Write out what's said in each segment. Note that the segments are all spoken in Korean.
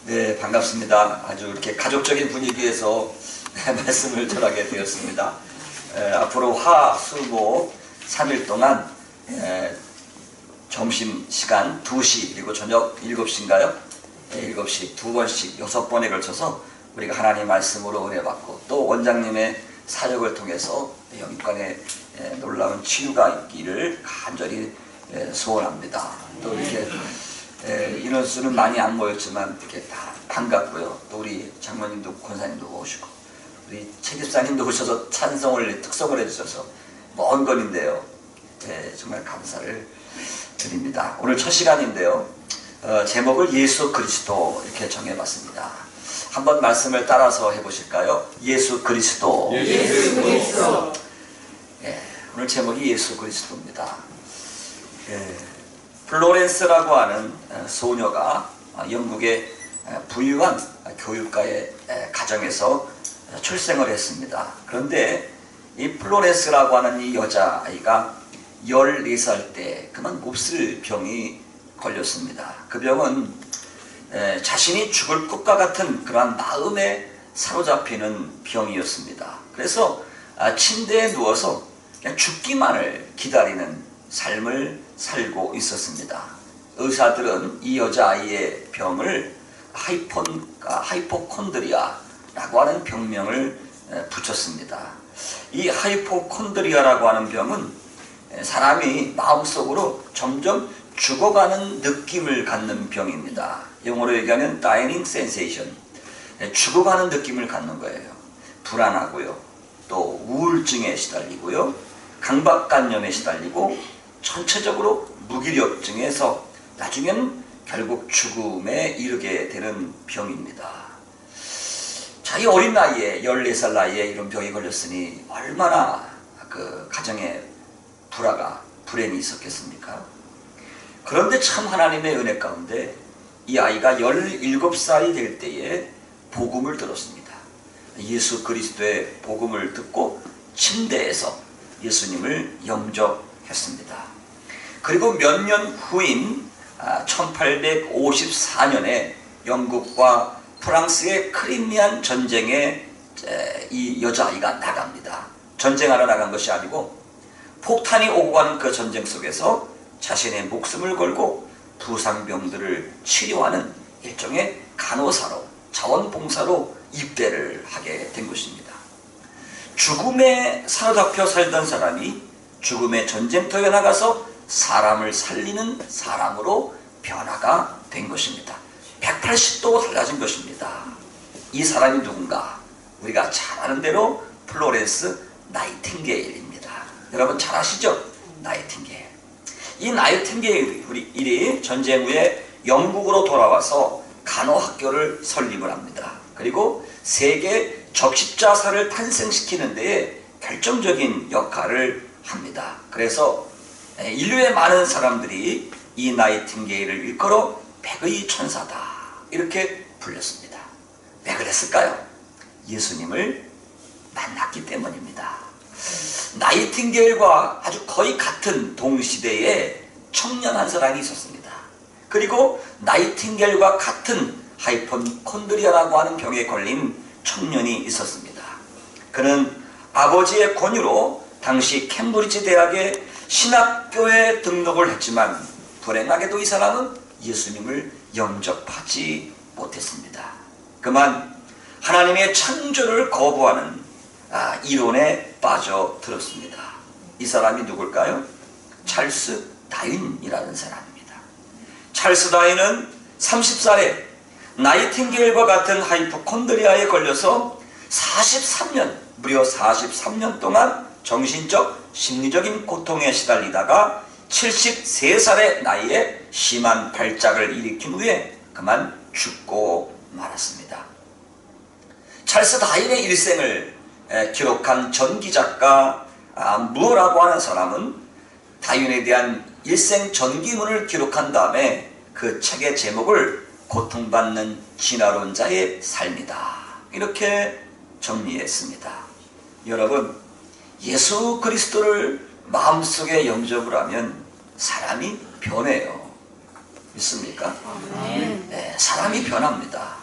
네, 반갑습니다. 아주 이렇게 가족적인 분위기에서 말씀을 전하게 되었습니다. 앞으로 화, 수, 목 3일 동안 점심시간 2시 그리고 저녁 7시인가요? 7시 2번씩 6번에 걸쳐서 우리가 하나님 말씀으로 은혜받고 또 원장님의 사역을 통해서 영육간에 놀라운 치유가 있기를 간절히 소원합니다. 또 이렇게 인원수는 많이 안 모였지만 이렇게 다 반갑고요. 또 우리 장로님도 권사님도 오시고 우리 책임사님도 오셔서 특성을 해주셔서 먼 거리인데요. 정말 감사를 드립니다. 오늘 첫 시간인데요. 제목을 예수 그리스도 이렇게 정해봤습니다. 한번 말씀을 따라서 해보실까요? 예수 그리스도. 예수 그리스도. 오늘 제목이 예수 그리스도입니다. 플로렌스라고 하는 소녀가 영국의 부유한 교육가의 가정에서 출생을 했습니다. 그런데 이 플로렌스라고 하는 이 여자아이가 14살 때 그만 몹쓸 병이 걸렸습니다. 그 병은 자신이 죽을 것과 같은 그러한 마음에 사로잡히는 병이었습니다. 그래서 침대에 누워서 그냥 죽기만을 기다리는 삶을 살고 있었습니다. 의사들은 이 여자아이의 병을 하이포콘드리아라고 하는 병명을 붙였습니다. 이 하이포콘드리아라고 하는 병은 사람이 마음속으로 점점 죽어가는 느낌을 갖는 병입니다. 영어로 얘기하면 dying sensation, 죽어가는 느낌을 갖는 거예요. 불안하고요, 또 우울증에 시달리고요, 강박관념에 시달리고 전체적으로 무기력증에서 나중에는 결국 죽음에 이르게 되는 병입니다. 자기 어린 나이에 14살 나이에 이런 병이 걸렸으니 얼마나 그 가정에 불행이 있었겠습니까? 그런데 참 하나님의 은혜 가운데 이 아이가 17살이 될 때에 복음을 들었습니다. 예수 그리스도의 복음을 듣고 침대에서 예수님을 영접했습니다. 그리고 몇 년 후인 1854년에 영국과 프랑스의 크리미안 전쟁에 이 여자아이가 나갑니다. 전쟁하러 나간 것이 아니고 폭탄이 오고 가는 그 전쟁 속에서 자신의 목숨을 걸고 부상병들을 치료하는 일종의 간호사로, 자원봉사로 입대를 하게 된 것입니다. 죽음에 사로잡혀 살던 사람이 죽음의 전쟁터에 나가서 사람을 살리는 사람으로 변화가 된 것입니다. 180도 달라진 것입니다. 이 사람이 누군가? 우리가 잘 아는 대로 플로렌스 나이팅게일입니다. 여러분 잘 아시죠? 나이팅게일. 이 나이팅게일이 전쟁 후에 영국으로 돌아와서 간호학교를 설립을 합니다. 그리고 세계 적십자사를 탄생시키는 데에 결정적인 역할을 합니다. 그래서 인류의 많은 사람들이 이 나이팅게일을 일컬어 백의 천사다 이렇게 불렸습니다. 왜 그랬을까요? 예수님을 만났기 때문입니다. 나이팅게일과 아주 거의 같은 동시대에 청년 한 사람이 있었습니다. 그리고 나이팅게일과 같은 하이포콘드리아라고 하는 병에 걸린 청년이 있었습니다. 그는 아버지의 권유로 당시 캠브리지 대학의 신학교에 등록을 했지만 불행하게도 이 사람은 예수님을 영접하지 못했습니다. 그만 하나님의 창조를 거부하는 이론에 빠져들었습니다. 이 사람이 누굴까요? 찰스 다윈이라는 사람입니다. 찰스 다윈은 30살에 나이팅게일과 같은 하이포콘드리아에 걸려서 무려 43년 동안 정신적, 심리적인 고통에 시달리다가 73살의 나이에 심한 발작을 일으킨 후에 그만 죽고 말았습니다. 찰스 다윈의 일생을 기록한 전기작가 무어라고 하는 사람은 다윈에 대한 일생 전기문을 기록한 다음에 그 책의 제목을 고통받는 진화론자의 삶이다 이렇게 정리했습니다. 여러분, 예수 그리스도를 마음속에 영접을 하면 사람이 변해요. 믿습니까? 네, 사람이 변합니다.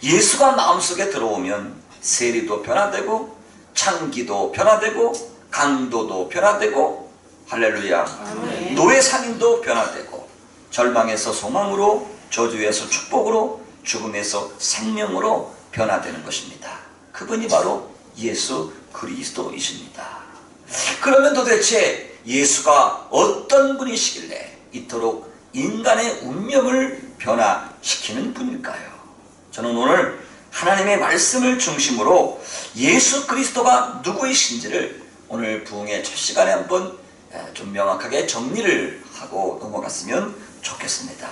예수가 마음속에 들어오면 세리도 변화되고 창기도 변화되고 강도도 변화되고 할렐루야. 노예 상인도 변화되고 절망에서 소망으로 저주에서 축복으로 죽음에서 생명으로 변화되는 것입니다. 그분이 바로 예수 그리스도이십니다. 그러면 도대체 예수가 어떤 분이시길래 이토록 인간의 운명을 변화시키는 분일까요? 저는 오늘 하나님의 말씀을 중심으로 예수 그리스도가 누구이신지를 오늘 부흥의 첫 시간에 한번 좀 명확하게 정리를 하고 넘어갔으면 좋겠습니다.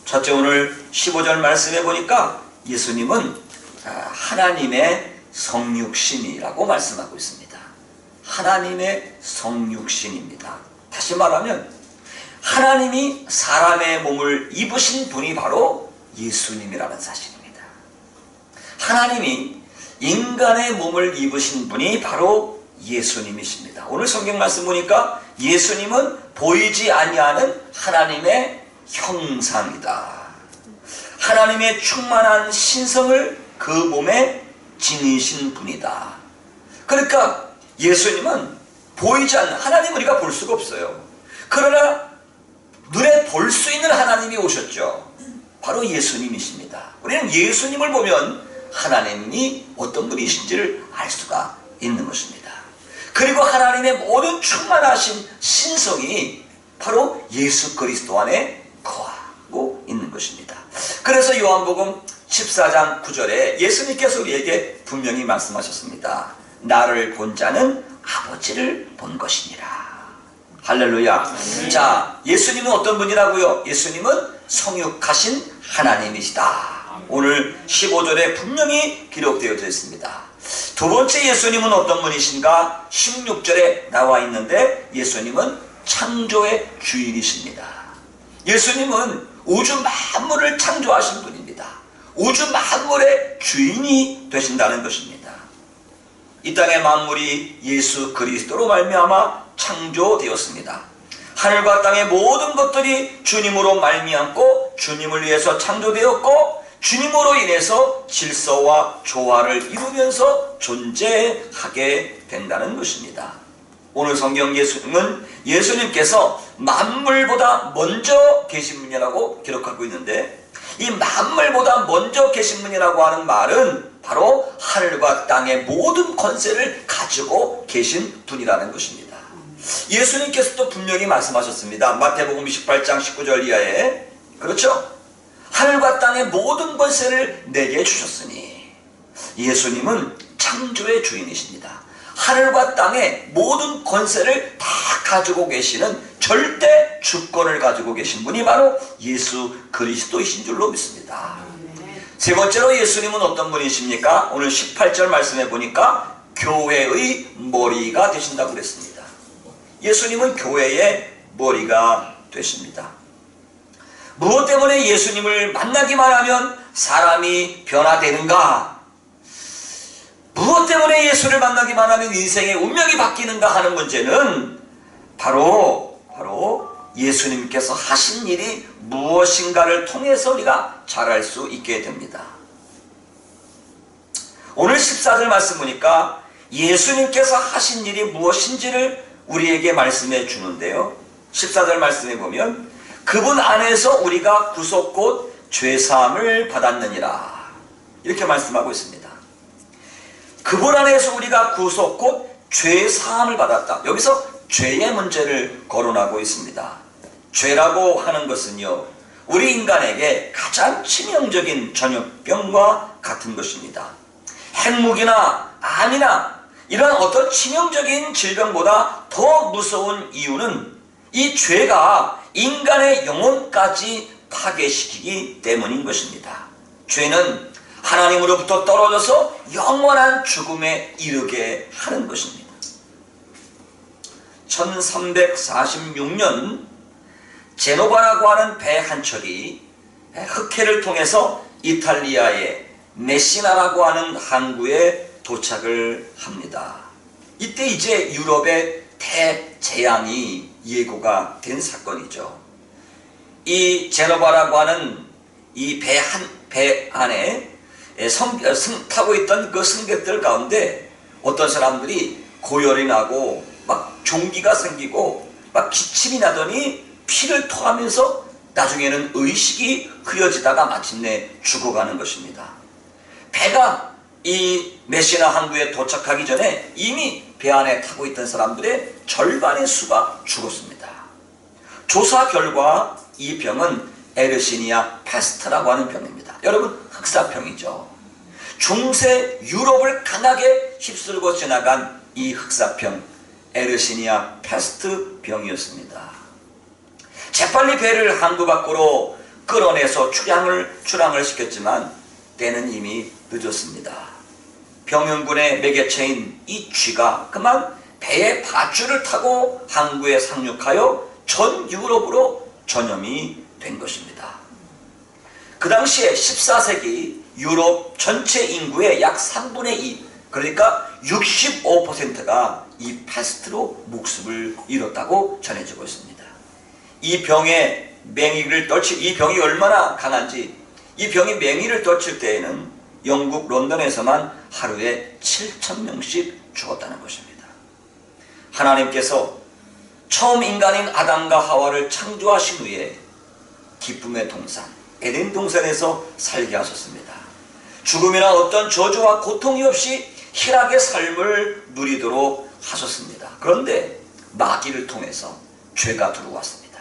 첫째, 오늘 15절 말씀해 보니까 예수님은 하나님의 성육신이라고 말씀하고 있습니다. 하나님의 성육신입니다. 다시 말하면 하나님이 사람의 몸을 입으신 분이 바로 예수님이라는 사실입니다. 하나님이 인간의 몸을 입으신 분이 바로 예수님이십니다. 오늘 성경 말씀 보니까 예수님은 보이지 아니하는 하나님의 형상이다. 하나님의 충만한 신성을 그 몸에 지니신 분이다. 그러니까 예수님은 보이지 않는 하나님, 우리가 볼 수가 없어요. 그러나 눈에 볼 수 있는 하나님이 오셨죠. 바로 예수님이십니다. 우리는 예수님을 보면 하나님이 어떤 분이신지를 알 수가 있는 것입니다. 그리고 하나님의 모든 충만하신 신성이 바로 예수 그리스도 안에 거하고 있는 것입니다. 그래서 요한복음 14장 9절에 예수님께서 우리에게 분명히 말씀하셨습니다. 나를 본 자는 아버지를 본 것이니라. 할렐루야. 자, 예수님은 어떤 분이라고요? 예수님은 성육하신 하나님이시다. 오늘 15절에 분명히 기록되어져 있습니다. 두 번째, 예수님은 어떤 분이신가? 16절에 나와 있는데 예수님은 창조의 주인이십니다. 예수님은 우주 만물을 창조하신 분입니다. 우주 만물의 주인이 되신다는 것입니다. 이 땅의 만물이 예수 그리스도로 말미암아 창조되었습니다. 하늘과 땅의 모든 것들이 주님으로 말미암고 주님을 위해서 창조되었고 주님으로 인해서 질서와 조화를 이루면서 존재하게 된다는 것입니다. 오늘 성경 예수님께서 만물보다 먼저 계신 분이라고 기록하고 있는데, 이 만물보다 먼저 계신 분이라고 하는 말은 바로 하늘과 땅의 모든 권세를 가지고 계신 분이라는 것입니다. 예수님께서도 분명히 말씀하셨습니다. 마태복음 28장 19절 이하에, 그렇죠? 하늘과 땅의 모든 권세를 내게 주셨으니. 예수님은 창조의 주인이십니다. 하늘과 땅의 모든 권세를 다 가지고 계시는 절대 주권을 가지고 계신 분이 바로 예수 그리스도이신 줄로 믿습니다. 세 번째로 예수님은 어떤 분이십니까? 오늘 18절 말씀해 보니까 교회의 머리가 되신다고 그랬습니다. 예수님은 교회의 머리가 되십니다. 무엇 때문에 예수님을 만나기만 하면 사람이 변화되는가? 무엇 때문에 예수를 만나기만 하면 인생의 운명이 바뀌는가 하는 문제는 바로 예수님께서 하신 일이 무엇인가를 통해서 우리가 잘 알 수 있게 됩니다. 오늘 14절 말씀 보니까 예수님께서 하신 일이 무엇인지를 우리에게 말씀해 주는데요. 14절 말씀에 보면 그분 안에서 우리가 구속 곧 죄사함을 받았느니라, 이렇게 말씀하고 있습니다. 그분 안에서 우리가 구속 곧 죄사함을 받았다. 여기서 죄의 문제를 거론하고 있습니다. 죄라고 하는 것은요, 우리 인간에게 가장 치명적인 전염병과 같은 것입니다. 핵무기나 암이나 이런 어떤 치명적인 질병보다 더 무서운 이유는 이 죄가 인간의 영혼까지 파괴시키기 때문인 것입니다. 죄는 하나님으로부터 떨어져서 영원한 죽음에 이르게 하는 것입니다. 1346년 제노바라고 하는 배 한 척이 흑해를 통해서 이탈리아의 메시나라고 하는 항구에 도착을 합니다. 이때 이제 유럽의 대재앙이 예고가 된 사건이죠. 이 제노바라고 하는 이 배 안에 타고 있던 그 승객들 가운데 어떤 사람들이 고열이 나고 막 종기가 생기고 막 기침이 나더니 피를 토하면서 나중에는 의식이 흐려지다가 마침내 죽어가는 것입니다. 배가 이 메시나 항구에 도착하기 전에 이미 배 안에 타고 있던 사람들의 절반의 수가 죽었습니다. 조사 결과 이 병은 에르시니아 패스트라고 하는 병입니다. 여러분, 흑사병이죠. 중세 유럽을 강하게 휩쓸고 지나간 이 흑사병, 에르시니아 패스트 병이었습니다. 재빨리 배를 항구 밖으로 끌어내서 출항을 시켰지만 때는 이미 늦었습니다. 병영군의 매개체인 이 쥐가 그만 배의 밧줄을 타고 항구에 상륙하여 전 유럽으로 전염이 된 것입니다. 그 당시에 14세기 유럽 전체 인구의 약 3분의 2, 그러니까 65%가 이 패스트로 목숨을 잃었다고 전해지고 있습니다. 이 병에 맹위를 떨칠, 이 병이 얼마나 강한지, 이 병이 맹위를 떨칠 때에는 영국 런던에서만 하루에 7,000명씩 죽었다는 것입니다. 하나님께서 처음 인간인 아담과 하와를 창조하신 후에 기쁨의 동산, 에덴 동산에서 살게 하셨습니다. 죽음이나 어떤 저주와 고통이 없이 희락의 삶을 누리도록 하셨습니다. 그런데 마귀를 통해서 죄가 들어왔습니다.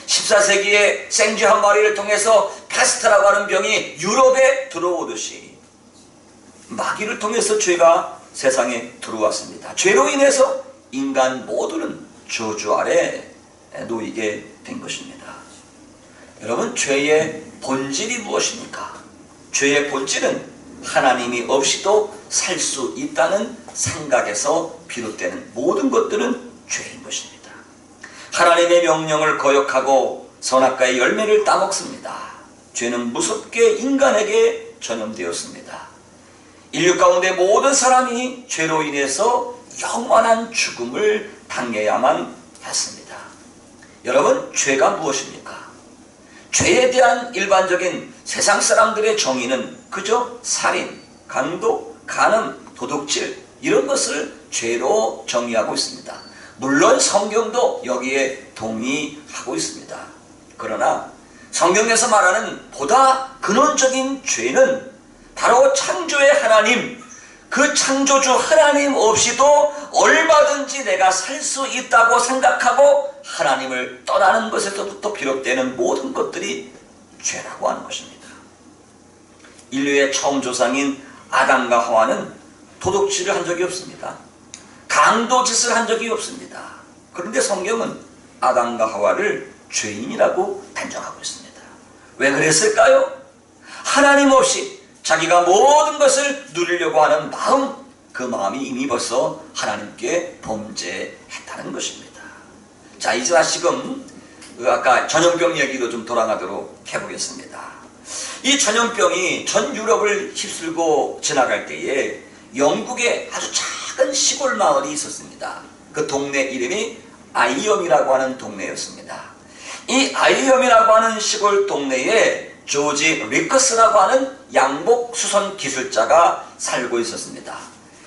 14세기에 생쥐 한 마리를 통해서 패스트라고 하는 병이 유럽에 들어오듯이 마귀를 통해서 죄가 세상에 들어왔습니다. 죄로 인해서 인간 모두는 저주 아래 놓이게 된 것입니다. 여러분, 죄의 본질이 무엇입니까? 죄의 본질은 하나님이 없이도 살 수 있다는 생각에서 비롯되는 모든 것들은 죄인 것입니다. 하나님의 명령을 거역하고 선악과의 열매를 따먹습니다. 죄는 무섭게 인간에게 전염되었습니다. 인류 가운데 모든 사람이 죄로 인해서 영원한 죽음을 당해야만 했습니다. 여러분, 죄가 무엇입니까? 죄에 대한 일반적인 세상 사람들의 정의는 그저 살인, 강도, 간음, 도둑질 이런 것을 죄로 정의하고 있습니다. 물론 성경도 여기에 동의하고 있습니다. 그러나 성경에서 말하는 보다 근원적인 죄는 바로 창조의 하나님, 그 창조주 하나님 없이도 얼마든지 내가 살 수 있다고 생각하고 하나님을 떠나는 것에서부터 비롯되는 모든 것들이 죄라고 하는 것입니다. 인류의 처음 조상인 아담과 하와는 도둑질을 한 적이 없습니다. 강도짓을 한 적이 없습니다. 그런데 성경은 아담과 하와를 죄인이라고 단정하고 있습니다. 왜 그랬을까요? 하나님 없이 자기가 모든 것을 누리려고 하는 마음, 그 마음이 이미 벌써 하나님께 범죄했다는 것입니다. 자, 이제 다시금 아까 전염병 얘기로 좀 돌아가도록 해보겠습니다. 이 전염병이 전 유럽을 휩쓸고 지나갈 때에 영국에 아주 작은 시골 마을이 있었습니다. 그 동네 이름이 아이엄이라고 하는 동네였습니다. 이 아이엄이라고 하는 시골 동네에 조지 리커스라고 하는 양복 수선 기술자가 살고 있었습니다.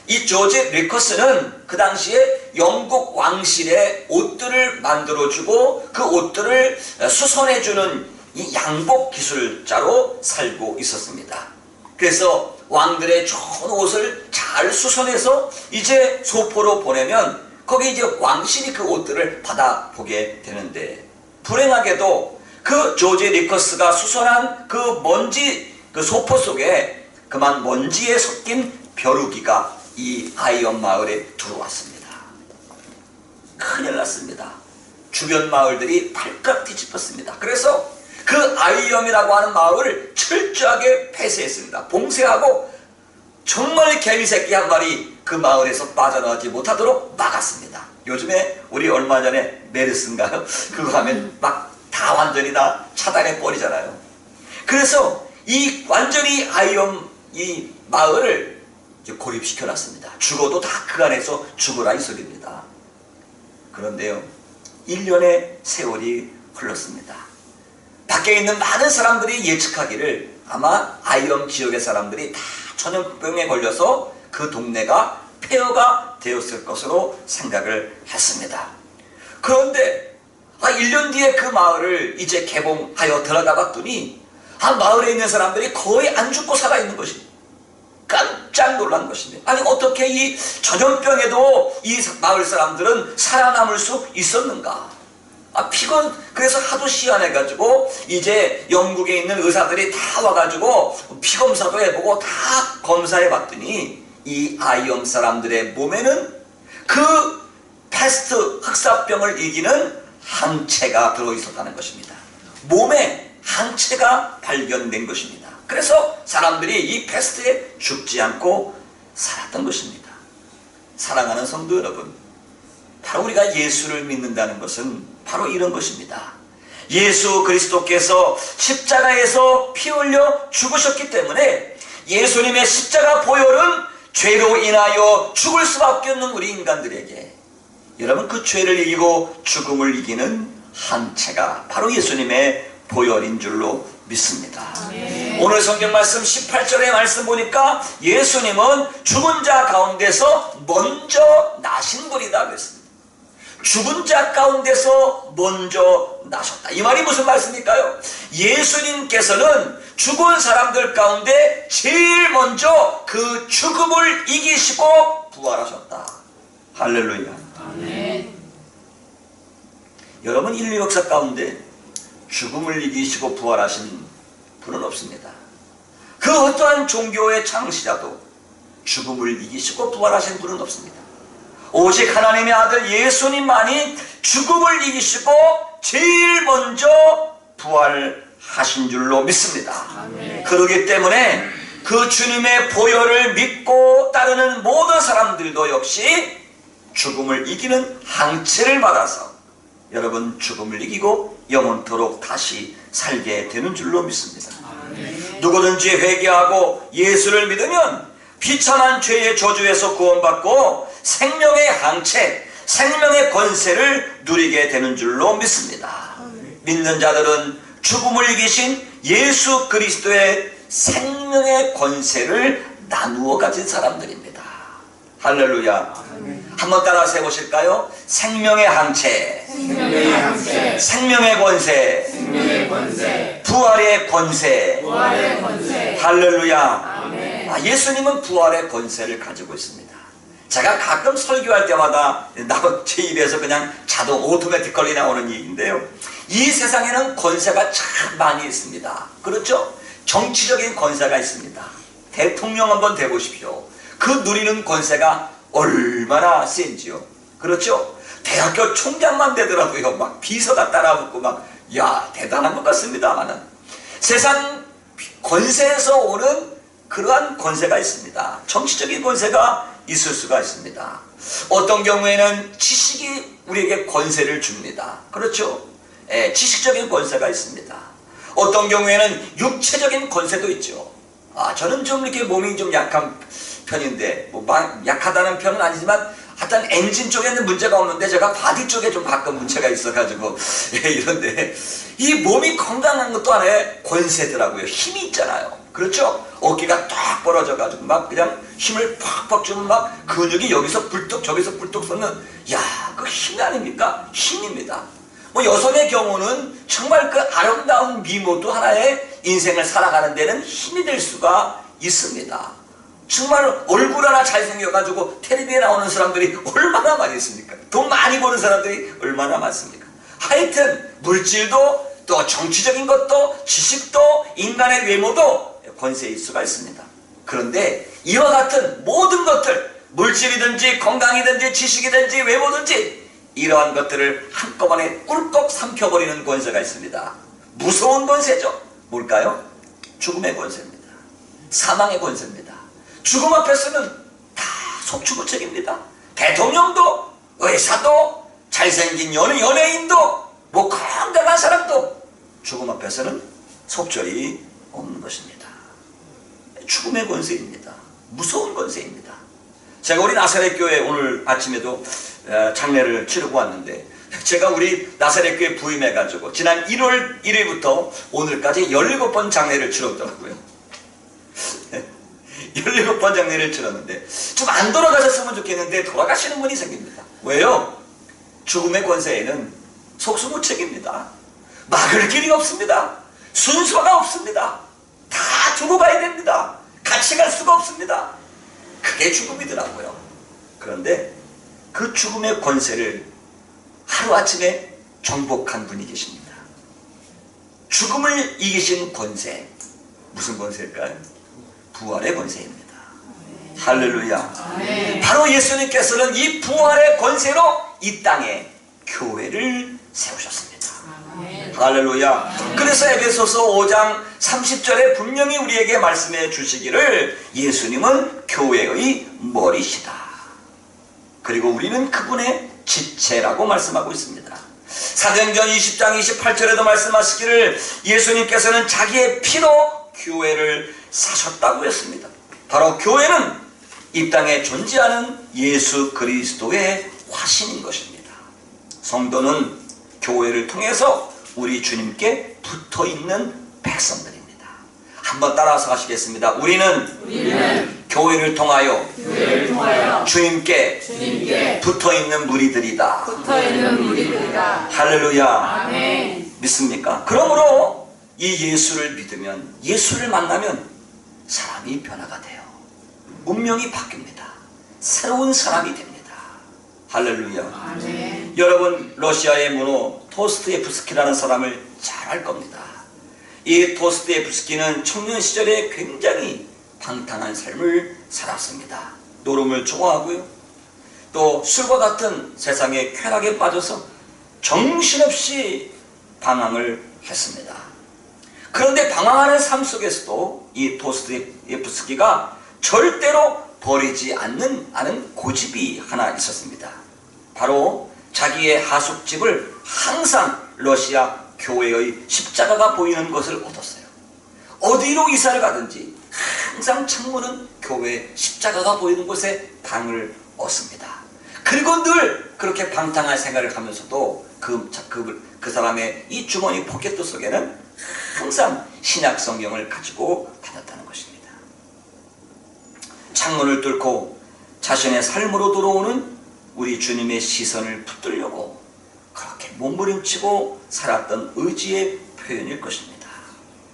이 조지 리커스는 그 당시에 영국 왕실의 옷들을 만들어주고 그 옷들을 수선해주는 이 양복 기술자로 살고 있었습니다. 그래서 왕들의 좋은 옷을 잘 수선해서 이제 소포로 보내면 거기 이제 왕실이 그 옷들을 받아보게 되는데, 불행하게도 그 조지 리커스가 수선한 그 먼지, 그 소포 속에 그만 먼지에 섞인 벼룩이가 이 아이엄 마을에 들어왔습니다. 큰일 났습니다. 주변 마을들이 발칵 뒤집혔습니다. 그래서 그 아이엄이라고 하는 마을을 철저하게 폐쇄했습니다. 봉쇄하고 정말 개미새끼 한 마리 그 마을에서 빠져나오지 못하도록 막았습니다. 요즘에 우리 얼마 전에 메르스인가요? 그거 하면 막 다 완전히 다 차단해 버리잖아요. 그래서 이 완전히 아이엄 이 마을을 고립시켜 놨습니다. 죽어도 다 그 안에서 죽으라 이 소리입니다. 그런데요, 1년의 세월이 흘렀습니다. 밖에 있는 많은 사람들이 예측하기를 아마 아이엄 지역의 사람들이 다 전염병에 걸려서 그 동네가 폐허가 되었을 것으로 생각을 했습니다. 그런데 1년 뒤에 그 마을을 이제 개봉하여 들어가 봤더니 마을에 있는 사람들이 거의 안 죽고 살아있는 것입니다. 깜짝 놀란 것입니다. 아니 어떻게 이 전염병에도 이 마을 사람들은 살아남을 수 있었는가? 그래서 하도 시안해가지고 이제 영국에 있는 의사들이 다 와가지고 피검사도 해보고 다 검사해봤더니 이 아이엄 사람들의 몸에는 그 패스트 흑사병을 이기는 항체가 들어있었다는 것입니다. 몸에 항체가 발견된 것입니다. 그래서 사람들이 이 패스트에 죽지 않고 살았던 것입니다. 사랑하는 성도 여러분, 바로 우리가 예수를 믿는다는 것은 바로 이런 것입니다. 예수 그리스도께서 십자가에서 피 흘려 죽으셨기 때문에 예수님의 십자가 보혈은 죄로 인하여 죽을 수밖에 없는 우리 인간들에게 여러분 그 죄를 이기고 죽음을 이기는 항체가 바로 예수님의 보혈인 줄로 믿습니다. 오늘 성경 말씀 18절의 말씀 보니까 예수님은 죽은 자 가운데서 먼저 나신 분이다 그랬습니다. 죽은 자 가운데서 먼저 나셨다. 이 말이 무슨 말씀일까요? 예수님께서는 죽은 사람들 가운데 제일 먼저 그 죽음을 이기시고 부활하셨다. 할렐루야. 아멘. 여러분 인류 역사 가운데 죽음을 이기시고 부활하신 분은 없습니다. 그 어떠한 종교의 창시자도 죽음을 이기시고 부활하신 분은 없습니다. 오직 하나님의 아들 예수님만이 죽음을 이기시고 제일 먼저 부활하신 줄로 믿습니다. 아멘. 그렇기 때문에 그 주님의 보혈을 믿고 따르는 모든 사람들도 역시 죽음을 이기는 항체를 받아서 여러분 죽음을 이기고 영원토록 다시 살게 되는 줄로 믿습니다. 아멘. 누구든지 회개하고 예수를 믿으면 비참한 죄의 저주에서 구원받고 생명의 항체, 생명의 권세를 누리게 되는 줄로 믿습니다. 아멘. 믿는 자들은 죽음을 이기신 예수 그리스도의 생명의 권세를 나누어 가진 사람들입니다. 할렐루야. 한번 따라서 해보실까요? 생명의 항체, 생명의 권세, 부활의 권세, 할렐루야. 예수님은 부활의 권세를 가지고 있습니다. 제가 가끔 설교할 때마다 제 입에서 그냥 자동 오토매티컬리 나오는 얘기인데요, 이 세상에는 권세가 참 많이 있습니다. 그렇죠? 정치적인 권세가 있습니다. 대통령 한번 돼보십시오. 그 누리는 권세가 얼마나 센지요. 그렇죠? 대학교 총장만 되더라고요. 막 비서가 따라붙고 야 대단한 것 같습니다만은 세상 권세에서 오는 그러한 권세가 있습니다. 정치적인 권세가 있을 수가 있습니다. 어떤 경우에는 지식이 우리에게 권세를 줍니다. 그렇죠? 지식적인 권세가 있습니다. 어떤 경우에는 육체적인 권세도 있죠. 저는 좀 이렇게 몸이 좀 약한 편인데 약하다는 편은 아니지만 하여튼 엔진 쪽에는 문제가 없는데 제가 바디 쪽에 좀 가끔 문제가 있어가지고 이런데 이 몸이 건강한 것도 하나의 권세더라고요. 힘이 있잖아요. 그렇죠? 어깨가 딱 벌어져가지고 그냥 힘을 팍팍 주면 근육이 여기서 불뚝 저기서 불뚝 솟는 그 힘 아닙니까? 힘입니다. 여성의 경우는 정말 그 아름다운 미모도 하나의 인생을 살아가는 데는 힘이 될 수가 있습니다. 정말 얼굴 하나 잘생겨가지고 텔레비에 나오는 사람들이 얼마나 많이 있습니까? 돈 많이 버는 사람들이 얼마나 많습니까? 하여튼 물질도 또 정치적인 것도 지식도 인간의 외모도 권세일 수가 있습니다. 그런데 이와 같은 모든 것들, 물질이든지 건강이든지 지식이든지 외모든지 이러한 것들을 한꺼번에 꿀꺽 삼켜버리는 권세가 있습니다. 무서운 권세죠. 뭘까요? 죽음의 권세입니다. 사망의 권세입니다. 죽음 앞에서는 다 속추구책입니다. 대통령도 의사도 잘생긴 연예인도 건강한 사람도 죽음 앞에서는 속절이 없는 것입니다. 죽음의 권세입니다. 무서운 권세입니다. 제가 우리 나사렛 교회 오늘 아침에도 장례를 치르고 왔는데 제가 우리 나사렛교회 부임해가지고 지난 1월 1일부터 오늘까지 17번 장례를 치렀더라고요. 17번 장례를 치렀는데 좀 안 돌아가셨으면 좋겠는데 돌아가시는 분이 생깁니다. 왜요? 죽음의 권세에는 속수무책입니다. 막을 길이 없습니다. 순서가 없습니다. 다 두고 가야 됩니다. 같이 갈 수가 없습니다. 그게 죽음이더라고요. 그런데 그 죽음의 권세를 하루아침에 정복한 분이 계십니다. 죽음을 이기신 권세. 무슨 권세일까요? 부활의 권세입니다. 할렐루야. 바로 예수님께서는 이 부활의 권세로 이 땅에 교회를 세우셨습니다. 할렐루야. 그래서 에베소서 5장 30절에 분명히 우리에게 말씀해 주시기를 예수님은 교회의 머리시다. 그리고 우리는 그분의 지체라고 말씀하고 있습니다. 사도행전 20장 28절에도 말씀하시기를 예수님께서는 자기의 피로 교회를 사셨다고 했습니다. 바로 교회는 이 땅에 존재하는 예수 그리스도의 화신인 것입니다. 성도는 교회를 통해서 우리 주님께 붙어있는 백성들입니다. 한번 따라서 하시겠습니다. 우리는 교회를 통하여 주님께 붙어있는 무리들이다. 할렐루야. 아멘. 믿습니까? 그러므로 이 예수를 믿으면, 예수를 만나면 사람이 변화가 돼요. 운명이 바뀝니다. 새로운 사람이 됩니다. 할렐루야. 아멘. 여러분, 러시아의 문호 도스토옙스키라는 사람을 잘 알 겁니다. 이 도스토옙스키는 청년 시절에 굉장히 방탕한 삶을 살았습니다. 노름을 좋아하고요, 또 술과 같은 세상의 쾌락에 빠져서 정신없이 방황을 했습니다. 그런데 방황하는 삶 속에서도 이 도스토옙스키가 절대로 버리지 않는 고집이 하나 있었습니다. 바로 자기의 하숙집을 항상 러시아 교회의 십자가가 보이는 것을 얻었어요. 어디로 이사를 가든지 항상 창문은 교회 십자가가 보이는 곳에 방을 얻습니다. 그리고 늘 그렇게 방탕한 생활을 하면서도 그 사람의 이 주머니 포켓 속에는 항상 신약 성경을 가지고 다녔다는 것입니다. 창문을 뚫고 자신의 삶으로 들어오는 우리 주님의 시선을 붙들려고 그렇게 몸부림치고 살았던 의지의 표현일 것입니다.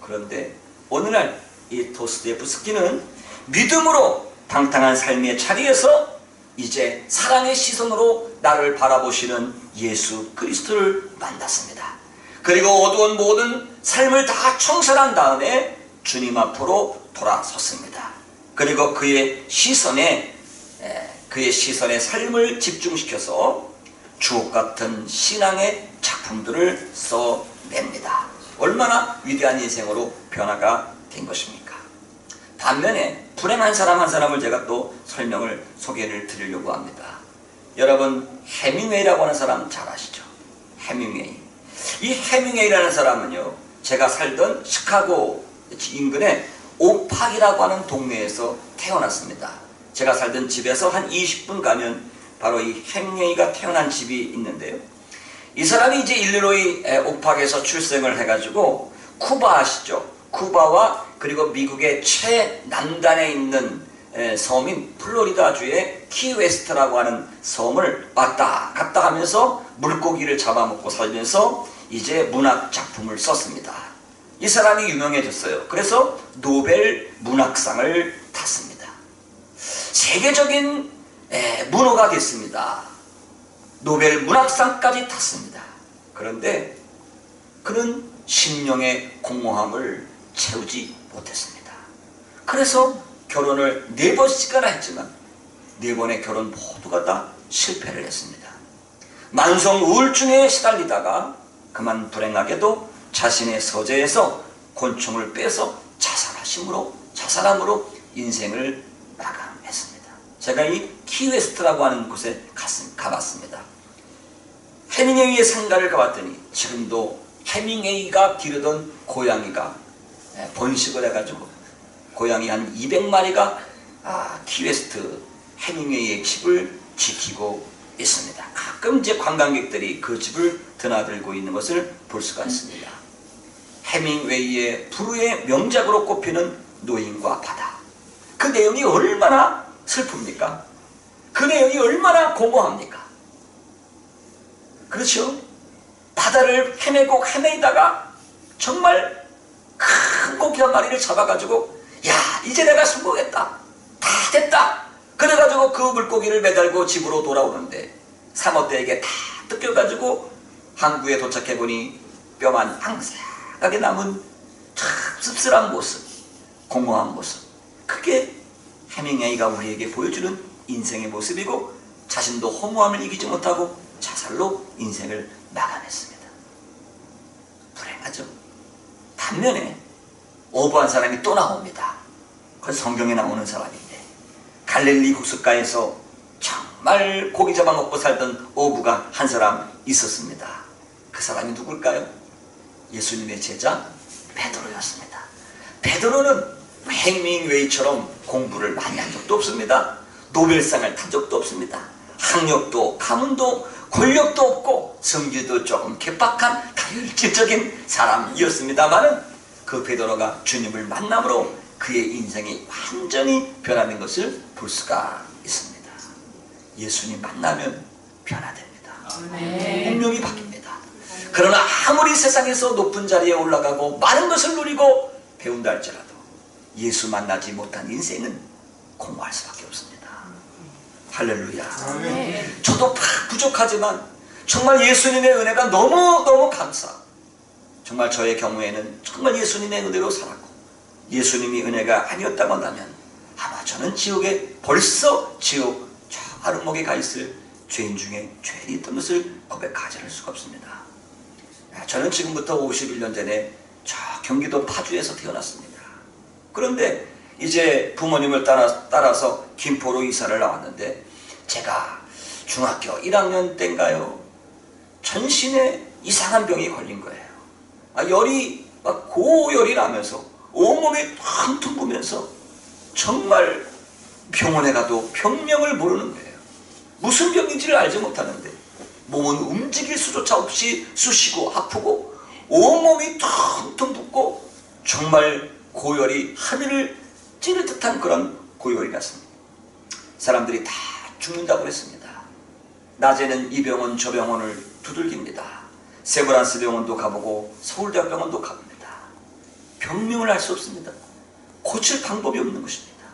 그런데 어느 날 이 도스토옙스키는 믿음으로 방탕한 삶의 자리에서 이제 사랑의 시선으로 나를 바라보시는 예수 그리스도를 만났습니다. 그리고 어두운 모든 삶을 다 청산한 다음에 주님 앞으로 돌아섰습니다. 그리고 그의 시선에 삶을 집중시켜서 주옥같은 신앙의 작품들을 써냅니다. 얼마나 위대한 인생으로 변화가 된 것입니까? 반면에 불행한 사람 한 사람을 제가 또 소개를 드리려고 합니다. 여러분, 해밍웨이라고 하는 사람 잘 아시죠? 해밍웨이. 이 해밍웨이라는 사람은요, 제가 살던 시카고 인근의 오팍이라고 하는 동네에서 태어났습니다. 제가 살던 집에서 한 20분 가면 바로 이 해밍웨이가 태어난 집이 있는데요, 이 사람이 이제 일리노이 오팍에서 출생을 해가지고 쿠바 아시죠? 쿠바와 그리고 미국의 최남단에 있는 섬인 플로리다주의 키웨스트라고 하는 섬을 왔다 갔다 하면서 물고기를 잡아먹고 살면서 이제 문학 작품을 썼습니다. 이 사람이 유명해졌어요. 그래서 노벨 문학상을 탔습니다. 세계적인 문호가 됐습니다. 노벨 문학상까지 탔습니다. 그런데 그는 심령의 공허함을 채우지 못했습니다. 그래서 결혼을 4번씩이나 했지만 4번의 결혼 모두가 다 실패를 했습니다. 만성 우울증에 시달리다가 그만 불행하게도 자신의 서재에서 곤충을 빼서 자살함으로 인생을 마감했습니다. 제가 이 키웨스트라고 하는 곳에 가봤습니다. 해밍웨이의 상가를 가봤더니 지금도 해밍웨이가 기르던 고양이가 번식을 해가지고 고양이 한 200마리가 키웨스트 해밍웨이의 집을 지키고 있습니다. 가끔 이제 관광객들이 그 집을 드나들고 있는 것을 볼 수가 있습니다. 해밍웨이의 불후의 명작으로 꼽히는 노인과 바다. 그 내용이 얼마나 슬픕니까? 그 내용이 얼마나 공허합니까? 그렇죠? 바다를 헤매고 헤매다가 정말 큰 고기 한 마리를 잡아가지고 야, 이제 내가 성공했다. 다 됐다. 그래가지고 그 물고기를 매달고 집으로 돌아오는데 사모떼에게 다 뜯겨가지고 항구에 도착해보니 뼈만 앙상하게 남은 참 씁쓸한 모습, 공허한 모습. 그게 해밍웨이가 우리에게 보여주는 인생의 모습이고 자신도 허무함을 이기지 못하고 자살로 인생을 마감했습니다. 불행하죠. 반면에 어부한 사람이 또 나옵니다. 그건 성경에 나오는 사람인데 갈릴리 호숫가에서 정말 고기 잡아먹고 살던 어부가 한 사람 있었습니다. 그 사람이 누굴까요? 예수님의 제자 베드로였습니다. 베드로는 해밍웨이처럼 공부를 많이 한 적도 없습니다. 노벨상을 탄 적도 없습니다. 학력도 가문도 권력도 없고 성질도 조금 개박한 가열질적인 사람이었습니다마는 그 베드로가 주님을 만남으로 그의 인생이 완전히 변화된 것을 볼 수가 있습니다. 예수님 만나면 변화됩니다. 운명이 바뀝니다. 그러나 아무리 세상에서 높은 자리에 올라가고 많은 것을 누리고 배운다 할지라도 예수 만나지 못한 인생은 공허할 수밖에 없습니다. 할렐루야. 저도 부족하지만 정말 예수님의 은혜가 너무너무 감사. 정말 저의 경우에는 정말 예수님의 은혜로 살았고 예수님이 은혜가 아니었다고 한다면 아마 저는 지옥에 벌써 지옥 저 아름목에 가 있을 죄인 중에 죄인이 있던 것을 고백하지 않을 수가 없습니다. 저는 지금부터 51년 전에 저 경기도 파주에서 태어났습니다. 그런데 이제 부모님을 따라서 김포로 이사를 나왔는데 제가 중학교 1학년 때인가요? 전신에 이상한 병이 걸린 거예요. 열이 막 고열이 나면서 온몸이 텅텅 부면서 정말 병원에 가도 병명을 모르는 거예요. 무슨 병인지를 알지 못하는데 몸은 움직일 수조차 없이 쑤시고 아프고 온몸이 텅텅 붓고 정말 고열이 하늘을 찌를 듯한 그런 고열이 났습니다. 사람들이 다 죽는다고 그랬습니다. 낮에는 이 병원 저 병원을 두들깁니다. 세브란스 병원도 가보고 서울대학병원도 가봅니다. 병명을 알 수 없습니다. 고칠 방법이 없는 것입니다.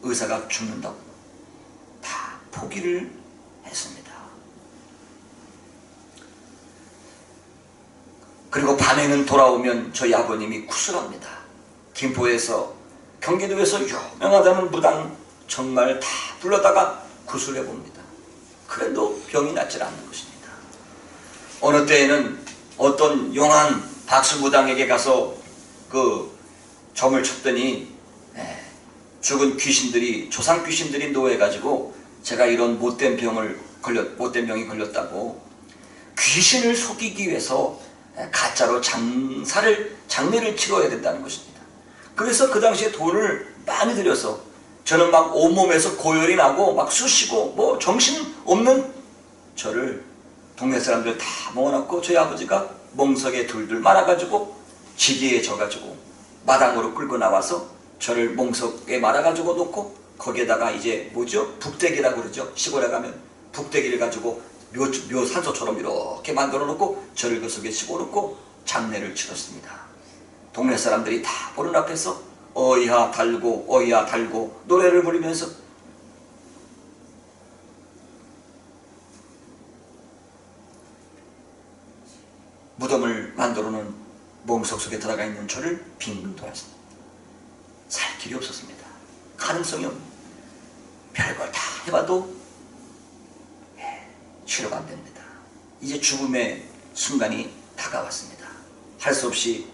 의사가 죽는다고 다 포기를 했습니다. 그리고 밤에는 돌아오면 저희 아버님이 구슬합니다. 김포에서 경기도에서 유명하다는 무당 정말 다 불러다가 구슬해 봅니다. 그래도 병이 낫질 않는 것입니다. 어느 때에는 어떤 용한 박수무당에게 가서 그 점을 쳤더니 죽은 귀신들이 조상 귀신들이 노해가지고 제가 이런 못된 병이 걸렸다고 귀신을 속이기 위해서 가짜로 장례를 치러야 된다는 것입니다. 그래서 그 당시에 돈을 많이 들여서 저는 막 온몸에서 고열이 나고 막 쑤시고 뭐 정신 없는 저를 동네 사람들 다 모아놓고 저희 아버지가 멍석에 둘둘 말아가지고 지게에 져가지고 마당으로 끌고 나와서 저를 멍석에 말아가지고 놓고 거기에다가 이제 뭐죠? 북대기라고 그러죠. 시골에 가면 북대기를 가지고 묘 산소처럼 이렇게 만들어 놓고 저를 그 속에 집어넣고 장례를 치렀습니다. 동네 사람들이 다 보는 앞에서 어이야 달고 어이야 달고 노래를 부르면서 무덤을 만들어 놓은 멍석 속에 들어가 있는 저를 빙빙 돌았습니다. 살 길이 없었습니다. 가능성이 없는 별걸 다 해봐도 치료가 안 됩니다. 이제 죽음의 순간이 다가왔습니다. 할 수 없이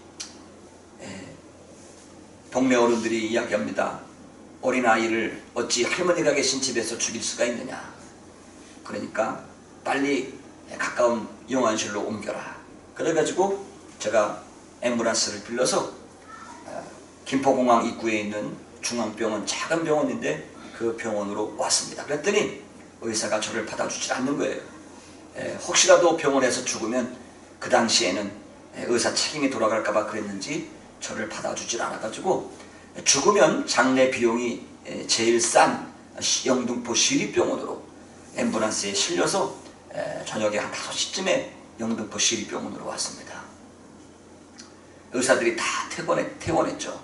동네 어른들이 이야기합니다. 어린아이를 어찌 할머니가 계신 집에서 죽일 수가 있느냐. 그러니까 빨리 가까운 영안실로 옮겨라. 그래가지고 제가 앰뷸런스를 빌려서 김포공항 입구에 있는 중앙병원 작은 병원인데 그 병원으로 왔습니다. 그랬더니 의사가 저를 받아주질 않는 거예요. 혹시라도 병원에서 죽으면 그 당시에는 의사 책임이 돌아갈까봐 그랬는지 저를 받아주질 않아가지고 죽으면 장례 비용이 제일 싼 영등포 시립병원으로 앰뷸런스에 실려서 저녁에 한 5시쯤에 영등포 시립병원으로 왔습니다. 의사들이 다 퇴원했죠.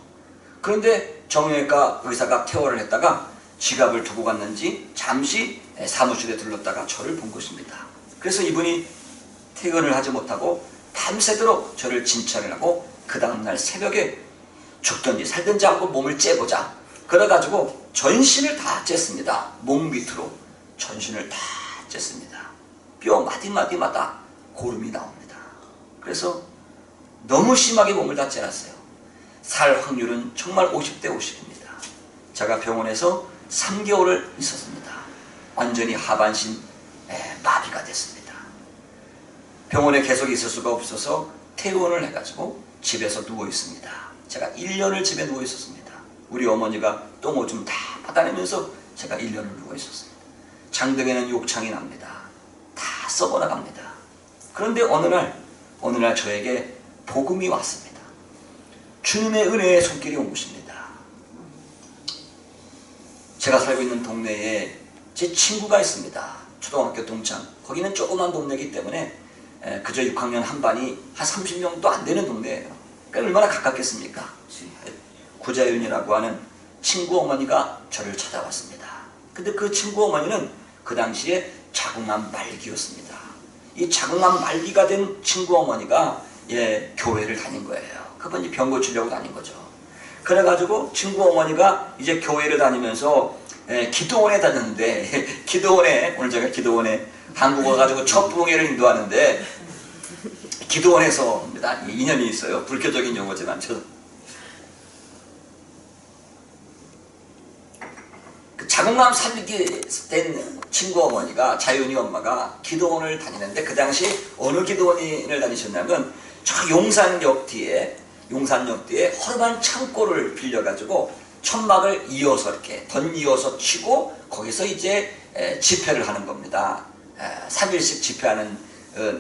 그런데 정형외과 의사가 퇴원을 했다가 지갑을 두고 갔는지 잠시 사무실에 들렀다가 저를 본 것입니다. 그래서 이분이 퇴근을 하지 못하고 밤새도록 저를 진찰을 하고 그 다음날 새벽에 죽든지 살든지 하고 몸을 째보자. 그래가지고 전신을 다 쨌습니다. 목 밑으로 전신을 다 쨌습니다. 뼈 마디마디마다 고름이 나옵니다. 그래서 너무 심하게 몸을 다 째놨어요. 살 확률은 정말 50대 50입니다. 제가 병원에서 3개월을 있었습니다. 완전히 하반신 마비가 됐습니다. 병원에 계속 있을 수가 없어서 퇴원을 해가지고 집에서 누워 있습니다. 제가 1년을 집에 누워 있었습니다. 우리 어머니가 똥오줌 다 받아내면서 제가 1년을 누워 있었습니다. 장등에는 욕창이 납니다. 다 썩어나갑니다. 그런데 어느 날 저에게 복음이 왔습니다. 주님의 은혜의 손길이 온 것입니다. 제가 살고 있는 동네에 제 친구가 있습니다. 초등학교 동창. 거기는 조그만 동네이기 때문에 그저 6학년 한 반이 한 30명도 안 되는 동네예요. 그러니까 얼마나 가깝겠습니까? 구자윤이라고 하는 친구 어머니가 저를 찾아왔습니다. 근데 그 친구 어머니는 그 당시에 자궁암 말기였습니다. 이 자궁암 말기가 된 친구 어머니가 교회를 다닌 거예요. 그분이 병 고치려고 다닌 거죠. 그래가지고 친구 어머니가 이제 교회를 다니면서 기도원에 다녔는데 오늘 제가 기도원에 한국어 가지고 첫 부흥회를 인도하는데 기도원에서 인연이 있어요. 불교적인 용어지만 그 자궁암 살리게 된 친구 어머니가 자윤이 엄마가 기도원을 다니는데 그 당시 어느 기도원을 다니셨냐면 저 용산역 뒤에 허름한 창고를 빌려가지고 천막을 이어서 이렇게 덧이어서 치고 거기서 이제 집회를 하는 겁니다. 3일씩 집회하는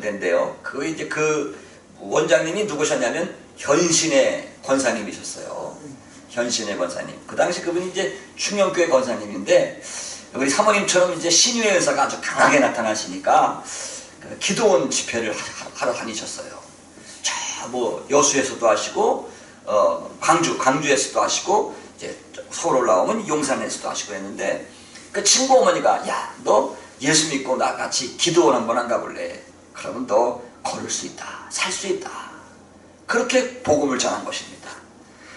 데인데요. 그 원장님이 누구셨냐면 현신의 권사님이셨어요. 현신의 권사님. 그 당시 그분이 이제 충영교회 권사님인데 우리 사모님처럼 이제 신유의 은사가 아주 강하게 나타나시니까 기도원 집회를 하러 다니셨어요. 뭐 여수에서도 하시고 광주에서도 하시고 이제 서울 올라오면 용산에서도 하시고 했는데 그 친구 어머니가 야, 너 예수 믿고 나같이 기도원 한번 안 가볼래? 그러면 너 걸을 수 있다, 살 수 있다. 그렇게 복음을 전한 것입니다.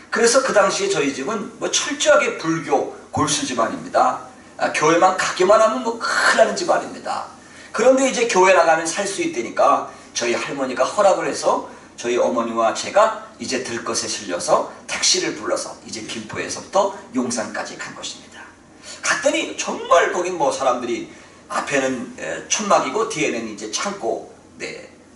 그래서 그 당시에 저희 집은 뭐 철저하게 불교 골수 집안입니다. 교회만 가기만 하면 뭐 큰일 나는 집안입니다. 그런데 이제 교회 나가면 살 수 있다니까 저희 할머니가 허락을 해서 저희 어머니와 제가 이제 들것에 실려서 택시를 불러서 이제 김포에서부터 용산까지 간 것입니다. 갔더니 정말 거긴 뭐 사람들이 앞에는 천막이고 뒤에는 이제 창고.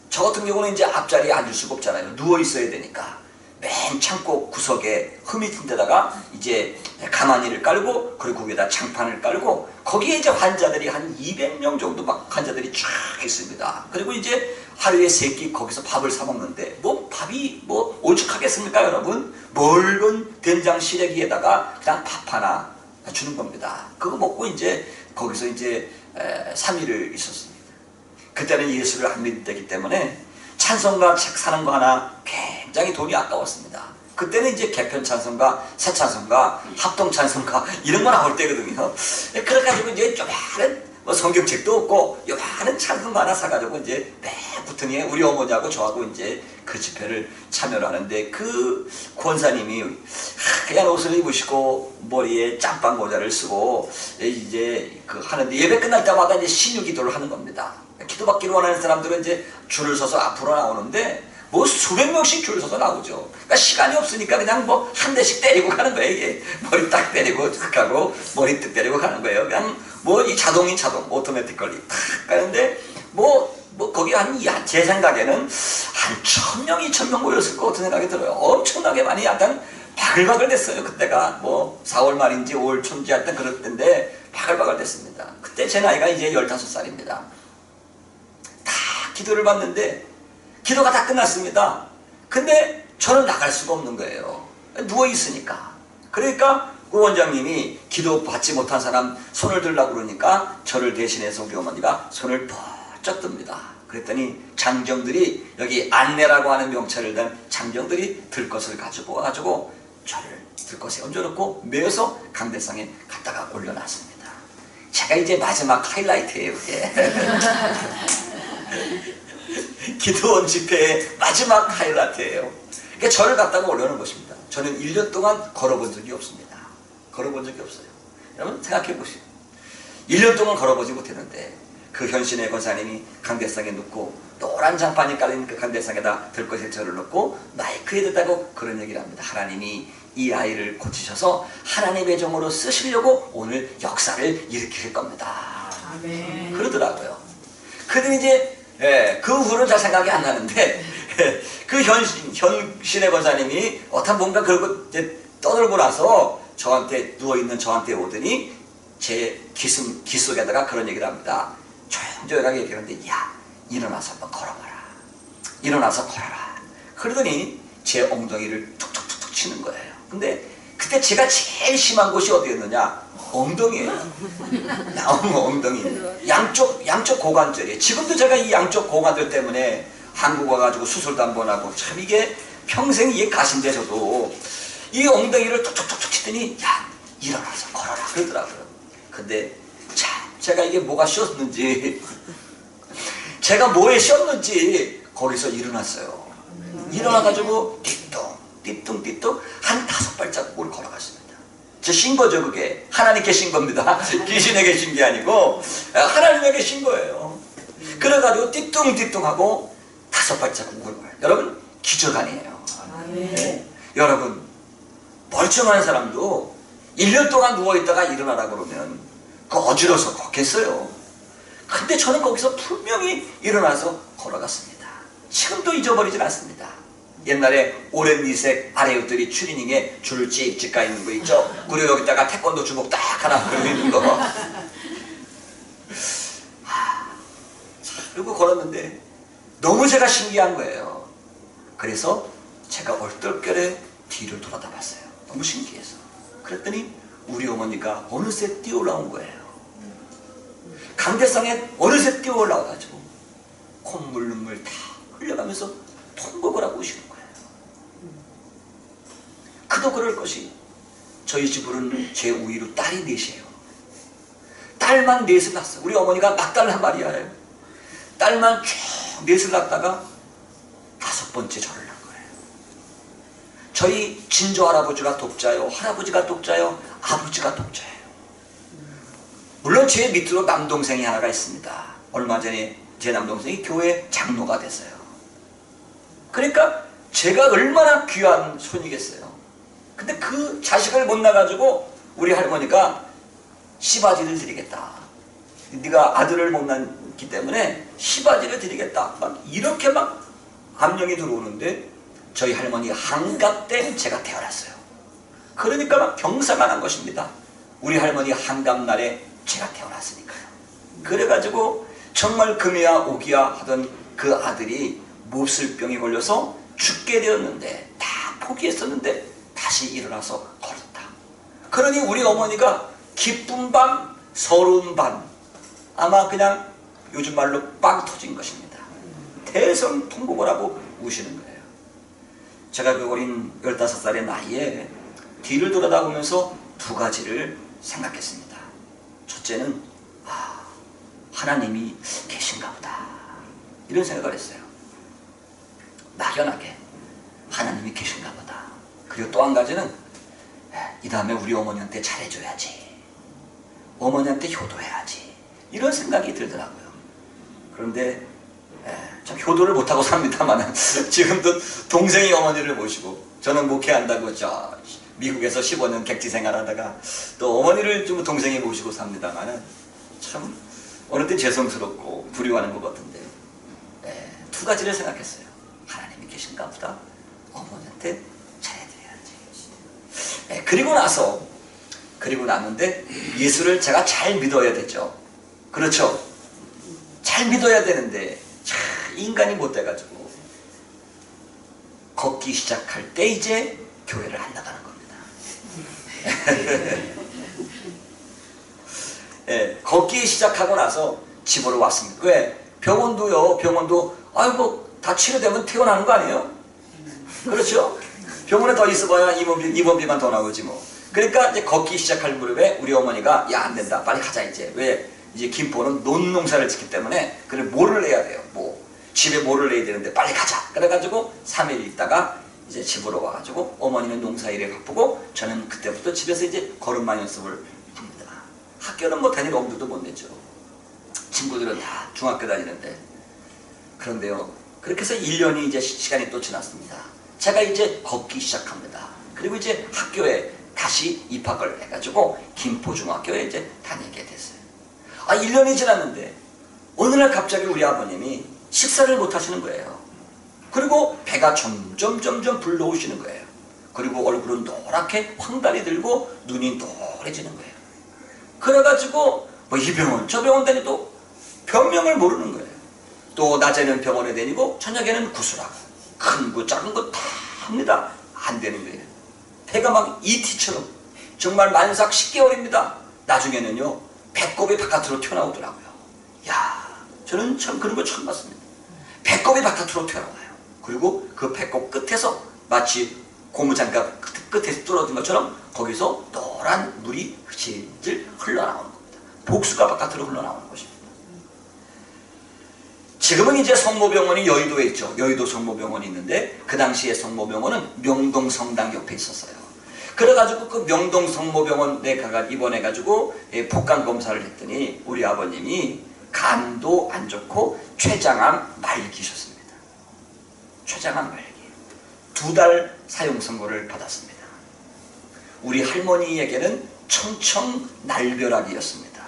저 같은 경우는 이제 앞자리에 앉을 수가 없잖아요. 누워 있어야 되니까. 맨 창고 구석에 흠이 튼 데다가 이제 가마니를 깔고 그리고 거기에다 장판을 깔고 거기에 이제 환자들이 한 200명 정도 막 환자들이 쫙 있습니다. 그리고 이제 하루에 3끼 거기서 밥을 사 먹는데 뭐 밥이 뭐 오죽하겠습니까 여러분? 묽은 된장 시래기에다가 그냥 밥 하나 주는 겁니다. 그거 먹고 이제 거기서 이제 3일을 있었습니다. 그때는 예수를 안 믿기 때문에 찬송가 책 사는 거 하나 굉장히 돈이 아까웠습니다. 그때는 이제 개편 찬송가, 새 찬송가, 합동 찬송가 이런 거 나올 때거든요. 그래가지고 이제 요만한 뭐 성경책도 없고 요만한 찬송가 하나 사가지고 이제 매 구덩이에 우리 어머니하고 저하고 이제 그 집회를 참여를 하는데 그 권사님이 하얀 옷을 입으시고 머리에 짬밥 모자를 쓰고 이제 그 하는데 예배 끝날 때마다 이제 신유 기도를 하는 겁니다. 기도받기를 원하는 사람들은 이제 줄을 서서 앞으로 나오는데 뭐 수백 명씩 줄을 서서 나오죠. 그러니까 시간이 없으니까 그냥 뭐 한 대씩 때리고 가는 거예요. 이게 머리 딱 때리고 탁 가고 머리 딱 때리고 가는 거예요. 그냥 뭐 이 자동 오토매틱컬리 탁 가는데 뭐 거기 제 생각에는 한 1000명, 2000명 모였을 것 같은 생각이 들어요. 엄청나게 많이 약간 바글바글 됐어요. 그때가 뭐 4월 말인지 5월 초인지 하여튼 그럴 때인데 바글바글 됐습니다. 그때 제 나이가 이제 15살입니다. 기도를 받는데 기도가 다 끝났습니다. 근데 저는 나갈 수가 없는 거예요. 누워있으니까. 그러니까 그 원장님이 기도 받지 못한 사람 손을 들라고 그러니까 저를 대신해서 우리 어머니가 손을 번쩍 듭니다. 그랬더니 장정들이 여기 안내라고 하는 명찰을 단 장정들이 들것을 가지고 와가지고 저를 들것에 얹어놓고 메어서 강대상에 갖다가 올려놨습니다. 제가 이제 마지막 하이라이트예요. 이게. 기도원 집회의 마지막 하이라이트예요. 그러니까 저를 갖다가 올려놓은 것입니다. 저는 1년 동안 걸어본 적이 없습니다. 걸어본 적이 없어요. 여러분 생각해 보시오. 1년 동안 걸어보지 못했는데 그 현신의 권사님이 강대상에 놓고 노란 장판이 깔린 그 강대상에다 들것에 저를 놓고 마이크에 대다고 그런 얘기를 합니다. 하나님이 이 아이를 고치셔서 하나님의 종으로 쓰시려고 오늘 역사를 일으킬 겁니다. 아멘. 그러더라고요. 그런데 이제 그 후로는 잘 생각이 안 나는데 그 현신의 권사님이 어떤 뭔가 그러고 이제 떠들고 나서 저한테 누워있는 저한테 오더니 제 귀 속에다가 그런 얘기를 합니다. 조용조용하게 얘기하는데 야 일어나서 한번 걸어봐라. 일어나서 걸어라. 그러더니 제 엉덩이를 툭툭툭툭 치는 거예요. 근데 그때 제가 제일 심한 곳이 어디였느냐? 엉덩이에요. 엉덩이. 양쪽 고관절이에요. 지금도 제가 이 양쪽 고관절 때문에 한국 와가지고 수술도 한 번 하고 참 이게 평생 이게 가신데 저도 이 엉덩이를 툭툭툭툭 치더니 야 일어나서 걸어라 그러더라고요. 근데 참 제가 이게 뭐가 쉬었는지 제가 뭐에 쉬었는지 거기서 일어났어요. 일어나가지고 띠뚱 한 5발자국을 걸어갔습니다. 저 신 거죠 그게. 하나님께 신 겁니다. 귀신에게 신 게 아니고 하나님에게 신 거예요. 그래가지고 띠뚱하고 5발자국을 걸어요. 여러분 기적 아니에요. 네. 여러분 멀쩡한 사람도 1년 동안 누워있다가 일어나라 그러면 그 어지러워서 걷겠어요. 근데 저는 거기서 분명히 일어나서 걸어갔습니다. 지금도 잊어버리진 않습니다. 옛날에 오렌지색 아래옷들이 추리닝에 줄 찍찍 가 있는 거 있죠? 그리고 여기다가 태권도 주먹 딱 하나 걸고 있는 거. 그리고 걸었는데 너무 제가 신기한 거예요. 그래서 제가 얼떨결에 뒤를 돌아다 봤어요. 너무 신기해서. 그랬더니 우리 어머니가 어느새 뛰어올라온 거예요. 강대상에 어느새 뛰어올라와가지고 콧물 눈물 다 흘려가면서 통곡을 하고 오시는 거예요. 그도 그럴 것이 저희 집으로는 제 우위로 딸이 넷이에요. 딸만 넷을 낳았어요. 우리 어머니가 막달 한 마리예요. 딸만 쭉 넷을 낳다가 5번째 저를 낳은 거예요. 저희 진조 할아버지가 독자요, 할아버지가 독자요, 아버지가 독자예요. 물론 제 밑으로 남동생이 하나가 있습니다. 얼마 전에 제 남동생이 교회 장로가 됐어요. 그러니까 제가 얼마나 귀한 손이겠어요. 근데 그 자식을 못 낳아가지고 우리 할머니가 시바지를 드리겠다. 네가 아들을 못 낳기 때문에 시바지를 드리겠다. 막 이렇게 막 감명이 들어오는데 저희 할머니 한갑 때 제가 태어났어요. 그러니까 막 경사가 난 것입니다. 우리 할머니 한갑날에 제가 태어났으니까요. 그래가지고 정말 금이야 오기야 하던 그 아들이 몹쓸병에 걸려서 죽게 되었는데 다 포기했었는데 다시 일어나서 걸었다. 그러니 우리 어머니가 기쁜 밤 서러운 밤 아마 그냥 요즘 말로 빵 터진 것입니다. 대성 통곡을 하고 우시는 거예요. 제가 그 어린 15살의 나이에 뒤를 돌아다보면서 2가지를 생각했습니다. 첫째는 하나님이 계신가 보다 이런 생각을 했어요. 막연하게 하나님이 계신가 보다. 그리고 또 한 가지는 이 다음에 우리 어머니한테 잘해줘야지, 어머니한테 효도해야지 이런 생각이 들더라고요. 그런데 참 효도를 못하고 삽니다만 지금도 동생이 어머니를 모시고 저는 목회한다고 저 미국에서 15년 객지 생활하다가 또 어머니를 좀 동생이 모시고 삽니다만 참 어느 때 죄송스럽고 두려워하는 것 같은데 2가지를 생각했어요. 하나님이 계신가 보다, 어머니한테 잘해드려야지. 그리고 나는데 예수를 제가 잘 믿어야 되죠. 그렇죠? 잘 믿어야 되는데 인간이 못 돼가지고 걷기 시작할 때 이제 교회를 안 나가는 겁니다. 예, 걷기 시작하고 나서 집으로 왔습니다. 왜? 병원도 아이고 다 치료되면 퇴원하는 거 아니에요? 그렇죠? 병원에 더 있어봐야 입원비만 더 나오지 뭐. 그러니까 이제 걷기 시작할 무렵에 우리 어머니가 야 안 된다 빨리 가자 이제. 왜? 이제 김포는 논농사를 짓기 때문에 그래 모를 내야 돼요. 뭐 집에 모를 내야 되는데 빨리 가자. 그래가지고 3일 있다가 이제 집으로 와가지고 어머니는 농사일에 바쁘고 저는 그때부터 집에서 이제 걸음마 연습을 합니다. 학교는 뭐 다닐 엄두도 못 냈죠. 친구들은 다 중학교 다니는데. 그런데요, 그렇게 해서 1년이 이제 시간이 또 지났습니다. 제가 이제 걷기 시작합니다. 그리고 이제 학교에 다시 입학을 해가지고 김포중학교에 이제 다니게 됐어요. 1년이 지났는데 어느 날 갑자기 우리 아버님이 식사를 못 하시는 거예요. 그리고 배가 점점 불러오시는 거예요. 그리고 얼굴은 노랗게 황달이 들고 눈이 노래지는 거예요. 그래가지고 뭐 이 병원 저 병원 다니도 병명을 모르는 거예요. 또 낮에는 병원에 다니고 저녁에는 구슬하고 큰 거 작은 거 다 합니다. 안 되는 거예요. 배가 막 ET처럼 정말 만삭 10개월입니다. 나중에는요 배꼽이 바깥으로 튀어나오더라고요. 야, 저는 참 그런 거 처음 봤습니다. 배꼽이 바깥으로 튀어나와요. 그리고 그 배꼽 끝에서 마치 고무장갑 끝에서 뚫어진 것처럼 거기서 노란 물이 질질 흘러나오는 겁니다. 복수가 바깥으로 흘러나오는 것입니다. 지금은 이제 성모병원이 여의도에 있죠. 여의도 성모병원이 있는데 그 당시에 성모병원은 명동성당 옆에 있었어요. 그래가지고 그 명동성모병원에 입원해가지고 복강 검사를 했더니 우리 아버님이 간도 안 좋고 췌장암 말기셨습니다. 췌장암 말기. 2달 사용 선고를 받았습니다. 우리 할머니에게는 청청날벼락이었습니다.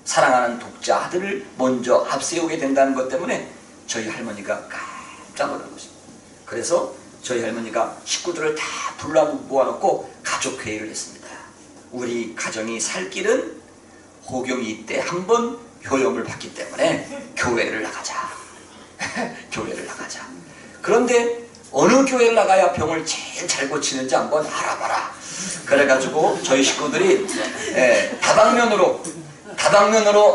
사랑하는 독자 아들을 먼저 앞세우게 된다는 것 때문에 저희 할머니가 깜짝 놀란 것입니다. 그래서 저희 할머니가 식구들을 다 불러 모아놓고 가족회의를 했습니다. 우리 가정이 살 길은 호경이 때 한 번 효염을 받기 때문에 교회를 나가자. 교회를 나가자. 그런데 어느 교회를 나가야 병을 제일 잘 고치는지 한번 알아봐라. 그래가지고 저희 식구들이 다방면으로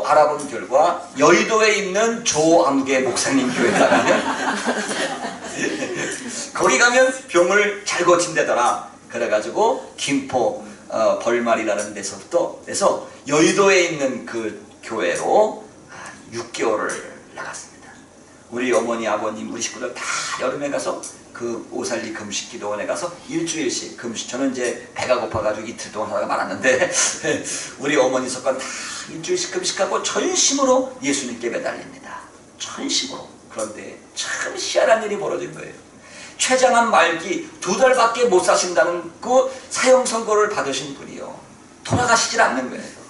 알아본 결과 여의도에 있는 조암계 목사님 교회에 가면 거기 가면 병을 잘 고친다더라. 그래가지고 김포 벌말이라는 데서 여의도에 있는 그 교회로 6개월을 나갔습니다. 우리 어머니 아버님 우리 식구들 다 여름에 가서 그 오살리 금식기도원에 가서 일주일씩 금식. 저는 이제 배가 고파가지고 이틀 동안 하다가 말았는데 우리 어머니 석관 다 일주일씩 금식하고 전심으로 예수님께 매달립니다. 전심으로. 그런데 참 희한한 일이 벌어진 거예요. 췌장암 말기 2달밖에 못 사신다는 그 사형 선고를 받으신 분이요 돌아가시질 않는 거예요.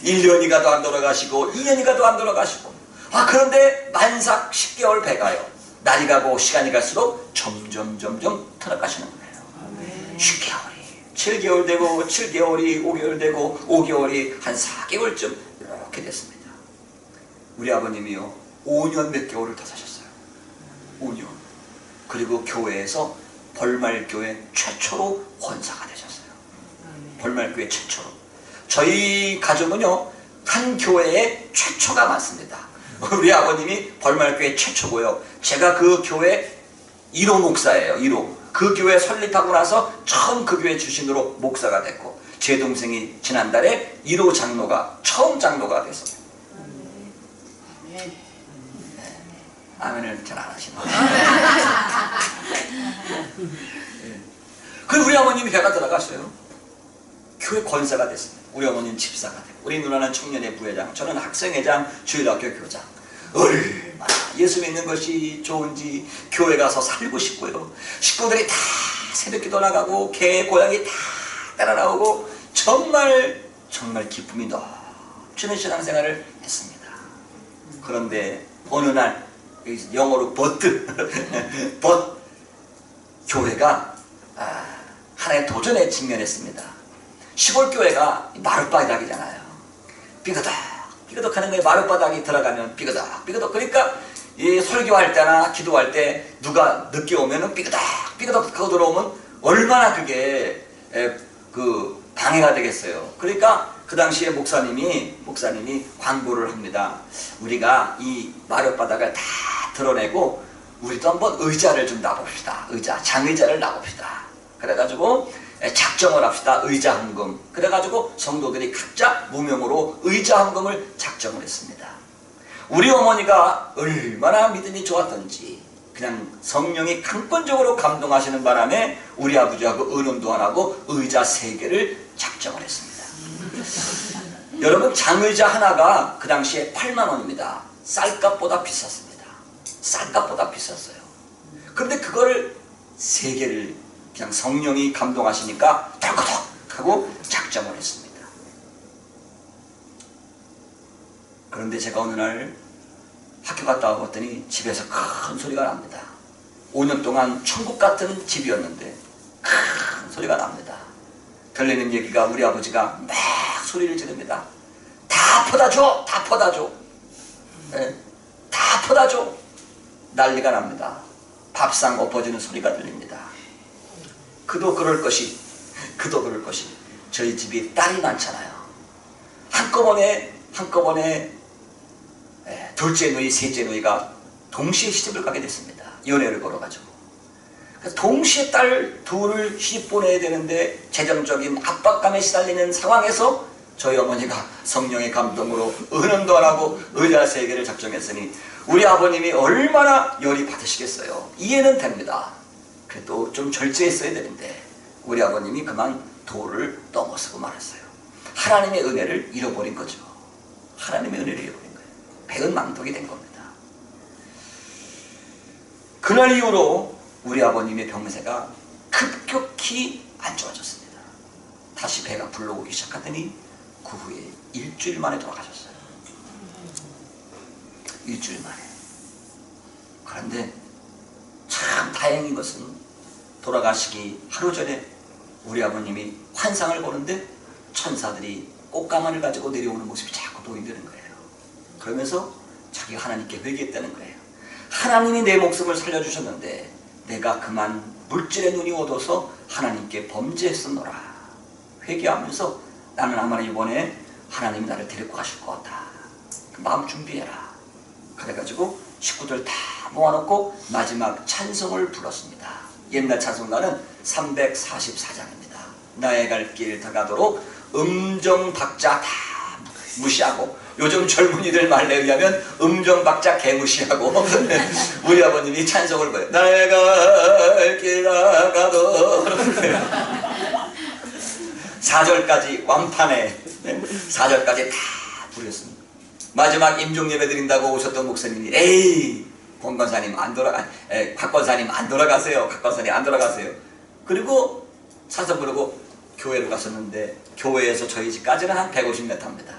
1년이 가도 안 돌아가시고 2년이 가도 안 돌아가시고. 그런데 만삭 10개월 배가요 날이 가고 시간이 갈수록 점점 돌아가시는 거예요. 10개월이 7개월 되고 7개월이 5개월 되고 5개월이 한 4개월쯤 이렇게 됐습니다. 우리 아버님이요 5년 몇 개월을 더 사셨어요. 5년. 그리고 교회에서 벌말교회 최초로 권사가 되셨어요. 벌말교회 최초로. 저희 가족은요 한 교회에 최초가 많습니다. 우리 아버님이 벌말교회 최초고요. 제가 그 교회 1호 목사예요. 1호. 그 교회 설립하고 나서 처음 그 교회 출신으로 목사가 됐고 제 동생이 지난달에 1호 장로가 처음 장로가 됐어요. 아멘을 잘 안 하시나. 그리고 우리 어머님이 배가 들어갔어요. 교회 권사가 됐습니다. 우리 어머니는 집사가 되고 우리 누나는 청년회 부회장, 저는 학생회장, 주일학교 교장. 얼마나 예수 믿는 것이 좋은지 교회 가서 살고 싶고요. 식구들이 다 새벽기도 나가고 개 고양이 다 따라 나오고 정말 기쁨이 넘치는 신앙생활을 했습니다. 그런데 어느 날 영어로 버트 교회가 하나의 도전에 직면했습니다. 시골 교회가 마룻바닥이잖아요. 삐그덕 삐그덕 하는 거예요. 마룻바닥이 들어가면 삐그덕 삐그덕. 그러니까 이 설교할 때나 기도할 때 누가 늦게 오면은 삐그덕 삐그덕 하고 들어오면 얼마나 그게 방해가 되겠어요. 그러니까 그 당시에 목사님이 광고를 합니다. 우리가 이 마룻바닥을 다 드러내고 우리도 한번 의자를 좀 놔봅시다. 장의자를 놔봅시다. 그래가지고 작정을 합시다. 의자 헌금. 그래가지고 성도들이 각자 무명으로 의자 헌금을 작정을 했습니다. 우리 어머니가 얼마나 믿음이 좋았던지 그냥 성령이 강권적으로 감동하시는 바람에 우리 아버지하고 의논도 안 하고 의자 3개를 작정을 했습니다. 여러분, 장의자 하나가 그 당시에 8만 원입니다. 쌀값보다 비쌌습니다. 쌀값보다 비쌌어요. 그런데 그걸 3개를 그냥 성령이 감동하시니까 덜커덕 하고 작정을 했습니다. 그런데 제가 어느 날 학교 갔다 왔더니 집에서 큰 소리가 납니다. 5년 동안 천국 같은 집이었는데 큰 소리가 납니다. 들리는 얘기가 우리 아버지가 막 소리를 지릅니다. 다 퍼다 줘! 다 퍼다 줘! 네, 다 퍼다 줘! 난리가 납니다. 밥상 엎어지는 소리가 들립니다. 그도 그럴 것이 저희 집이 딸이 많잖아요. 한꺼번에 둘째 누이, 셋째 누이가 동시에 시집을 가게 됐습니다. 연애를 걸어가지고. 동시에 딸 둘을 시집 보내야 되는데 재정적인 압박감에 시달리는 상황에서 저희 어머니가 성령의 감동으로 의논도 안 하고 의자 3개를 작정했으니 우리 아버님이 얼마나 열이 받으시겠어요. 이해는 됩니다. 그래도 좀 절제했어야 되는데 우리 아버님이 그만 도를 넘어서고 말았어요. 하나님의 은혜를 잃어버린 거죠. 하나님의 은혜를 잃어버린 거예요. 배은망덕이 된 겁니다. 그날 이후로 우리 아버님의 병세가 급격히 안 좋아졌습니다. 다시 배가 불러오기 시작하더니 그 후에 일주일 만에 돌아가셨어요. 일주일 만에. 그런데 참 다행인 것은 돌아가시기 하루 전에 우리 아버님이 환상을 보는데 천사들이 꽃가마를 가지고 내려오는 모습이 자꾸 보인다는 거예요. 그러면서 자기가 하나님께 회개했다는 거예요. 하나님이 내 목숨을 살려주셨는데 내가 그만 물질의 눈이 어두워서 하나님께 범죄했었노라. 회개하면서 나는 아마 이번에 하나님이 나를 데리고 가실 것 같다. 마음 준비해라. 그래가지고 식구들 다 모아놓고 마지막 찬송을 불렀습니다. 옛날 찬송가는 344장입니다. 나의 갈 길 다가도록 음정 박자 다 무시하고, 요즘 젊은이들 말에 의하면 음정 박자 개무시하고 우리 아버님이 찬송을 보여요. 나의 갈 길 다가도록 4절까지 완판에 4절까지 다 부르셨습니다. 마지막 임종 예배 드린다고 오셨던 목사님이 에이 권권사님 안 곽권사님 안 돌아가세요. 곽권사님 안 돌아가세요. 그리고 찬송 부르고 교회로 갔었는데 교회에서 저희 집까지는 한 150m입니다.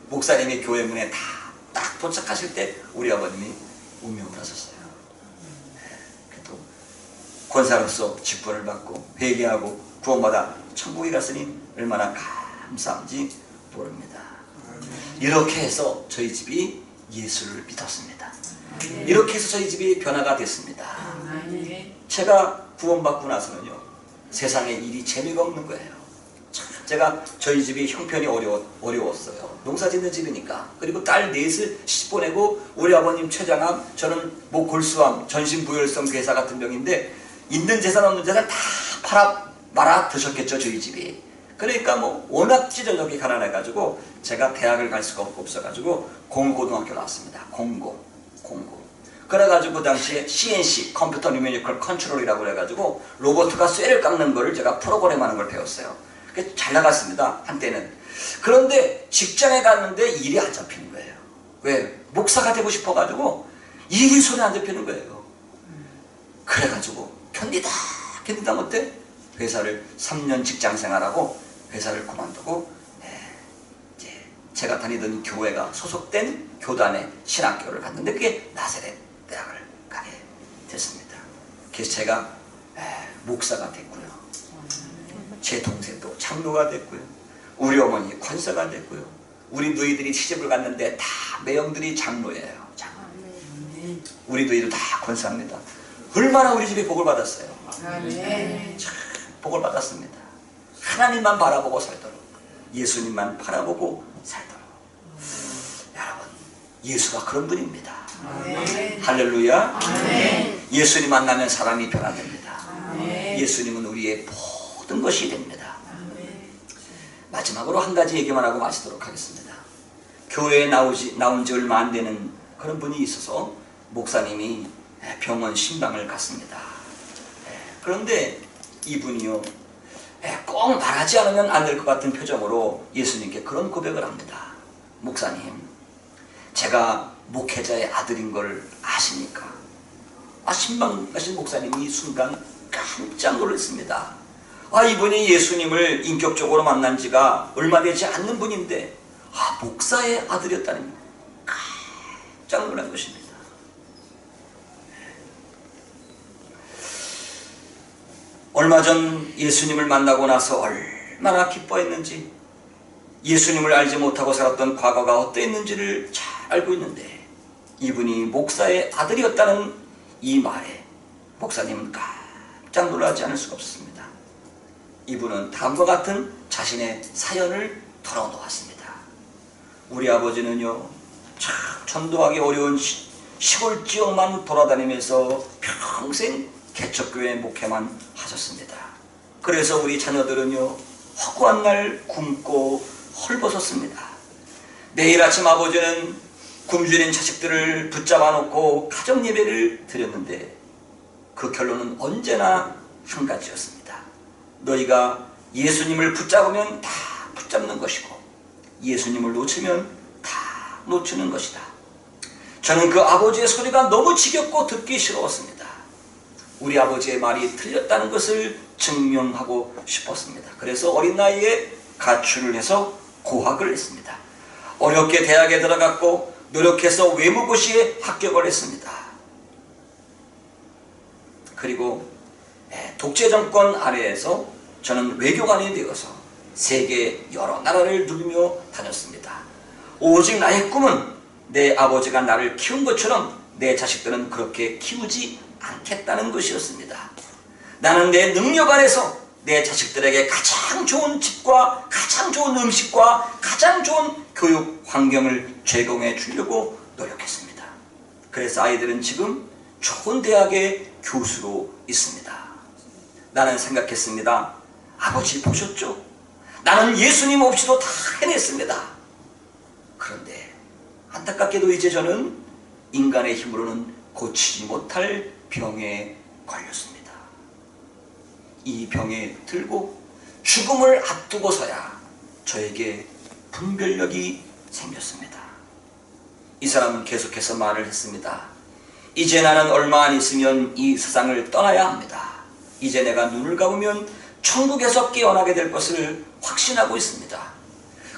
목사님이 교회 문에 딱 도착하실 때 우리 아버님이 운명을 하셨어요. 그래도 권사로서 직분을 받고 회개하고 구원받아 천국에 갔으니 얼마나 감사한지 모릅니다. 이렇게 해서 저희 집이 예수를 믿었습니다. 이렇게 해서 저희 집이 변화가 됐습니다. 제가 구원받고 나서는요, 세상에 일이 재미가 없는 거예요. 제가 저희 집이 형편이 어려웠어요. 농사 짓는 집이니까. 그리고 딸 넷을 시집 보내고 우리 아버님 췌장암, 저는 골수암, 전신부혈성 괴사 같은 병인데 있는 재산 없는 재산 다 팔아 말아 드셨겠죠, 저희 집이. 그러니까 워낙 찢어져기 가난해가지고 제가 대학을 갈 수가 없어가지고 공고등학교 나왔습니다. 공고. 그래가지고 그 당시에 CNC, 컴퓨터 뉴메리컬 컨트롤이라고 그래가지고 로봇가 쇠를 깎는 거를 제가 프로그램하는 걸 배웠어요. 그래서 잘 나갔습니다, 한때는. 그런데 직장에 갔는데 일이 안 잡히는 거예요. 왜? 목사가 되고 싶어가지고 일이 손에 안 잡히는 거예요. 그래가지고 견디다 못해 회사를 3년 직장 생활하고 회사를 그만두고 이제 제가 다니던 교회가 소속된 교단의 신학교를 갔는데 그게 나사렛 대학을 가게 됐습니다. 그래서 제가 목사가 됐고요. 제 동생도 장로가 됐고요. 우리 어머니 권사가 됐고요. 우리 너희들이 시집을 갔는데 다 매형들이 장로예요. 아멘. 우리 너희들 다 권사입니다. 얼마나 우리 집에 복을 받았어요. 아멘. 참 복을 받았습니다. 하나님만 바라보고 살도록, 예수님만 바라보고 살도록. 여러분, 예수가 그런 분입니다. 아멘. 할렐루야. 아멘. 예수님 만나면 사람이 변화됩니다. 아멘. 예수님은 우리의 모든 것이 됩니다. 아멘. 마지막으로 한 가지 얘기만 하고 마치도록 하겠습니다. 교회에 나온 지 얼마 안 되는 그런 분이 있어서 목사님이 병원 신방을 갔습니다. 그런데 이분이요, 꼭 말하지 않으면 안 될 것 같은 표정으로 예수님께 그런 고백을 합니다. 목사님, 제가 목회자의 아들인 걸 아십니까? 신방 가신 목사님이 이 순간 깜짝 놀랐습니다. 이분이 예수님을 인격적으로 만난 지가 얼마 되지 않는 분인데 목사의 아들이었다니 깜짝 놀란 것입니다. 얼마 전 예수님을 만나고 나서 얼마나 기뻐했는지, 예수님을 알지 못하고 살았던 과거가 어떠했는지를 잘 알고 있는데, 이분이 목사의 아들이었다는 이 말에 목사님은 깜짝 놀라지 않을 수가 없습니다. 이분은 다음과 같은 자신의 사연을 털어놓았습니다. 우리 아버지는요, 참 전도하기 어려운 시골 지역만 돌아다니면서 평생 개척교회 목회만 하셨습니다. 그래서 우리 자녀들은요, 허구한 날 굶고 헐벗었습니다. 매일 아침 아버지는 굶주린 자식들을 붙잡아 놓고 가정 예배를 드렸는데 그 결론은 언제나 한 가지였습니다. 너희가 예수님을 붙잡으면 다 붙잡는 것이고 예수님을 놓치면 다 놓치는 것이다. 저는 그 아버지의 소리가 너무 지겹고 듣기 싫었습니다. 우리 아버지의 말이 틀렸다는 것을 증명하고 싶었습니다. 그래서 어린 나이에 가출을 해서 고학을 했습니다. 어렵게 대학에 들어갔고 노력해서 외무고시에 합격을 했습니다. 그리고 독재 정권 아래에서 저는 외교관이 되어서 세계 여러 나라를 누비며 다녔습니다. 오직 나의 꿈은 내 아버지가 나를 키운 것처럼 내 자식들은 그렇게 키우지 않겠다는 것이었습니다. 나는 내 능력 안에서 내 자식들에게 가장 좋은 집과 가장 좋은 음식과 가장 좋은 교육 환경을 제공해 주려고 노력했습니다. 그래서 아이들은 지금 좋은 대학의 교수로 있습니다. 나는 생각했습니다. 아버지 보셨죠? 나는 예수님 없이도 다 해냈습니다. 그런데 안타깝게도 이제 저는 인간의 힘으로는 고치지 못할 병에 걸렸습니다. 이 병에 들고 죽음을 앞두고서야 저에게 분별력이 생겼습니다. 이 사람은 계속해서 말을 했습니다. 이제 나는 얼마 안 있으면 이 세상을 떠나야 합니다. 이제 내가 눈을 감으면 천국에서 깨어나게 될 것을 확신하고 있습니다.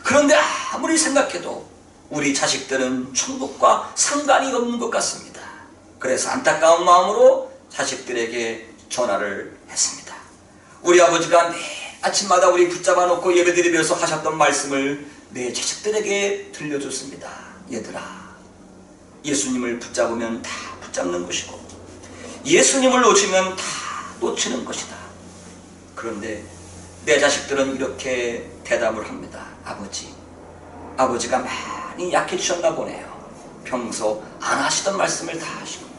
그런데 아무리 생각해도 우리 자식들은 천국과 상관이 없는 것 같습니다. 그래서 안타까운 마음으로 자식들에게 전화를 했습니다. 우리 아버지가 매일 아침마다 우리 붙잡아 놓고 예배드리면서 하셨던 말씀을 내 자식들에게 들려줬습니다. 얘들아, 예수님을 붙잡으면 다 붙잡는 것이고 예수님을 놓치면 다 놓치는 것이다. 그런데 내 자식들은 이렇게 대답을 합니다. 아버지가 많이 약해지셨나 보네요. 평소 안 하시던 말씀을 다 하시고.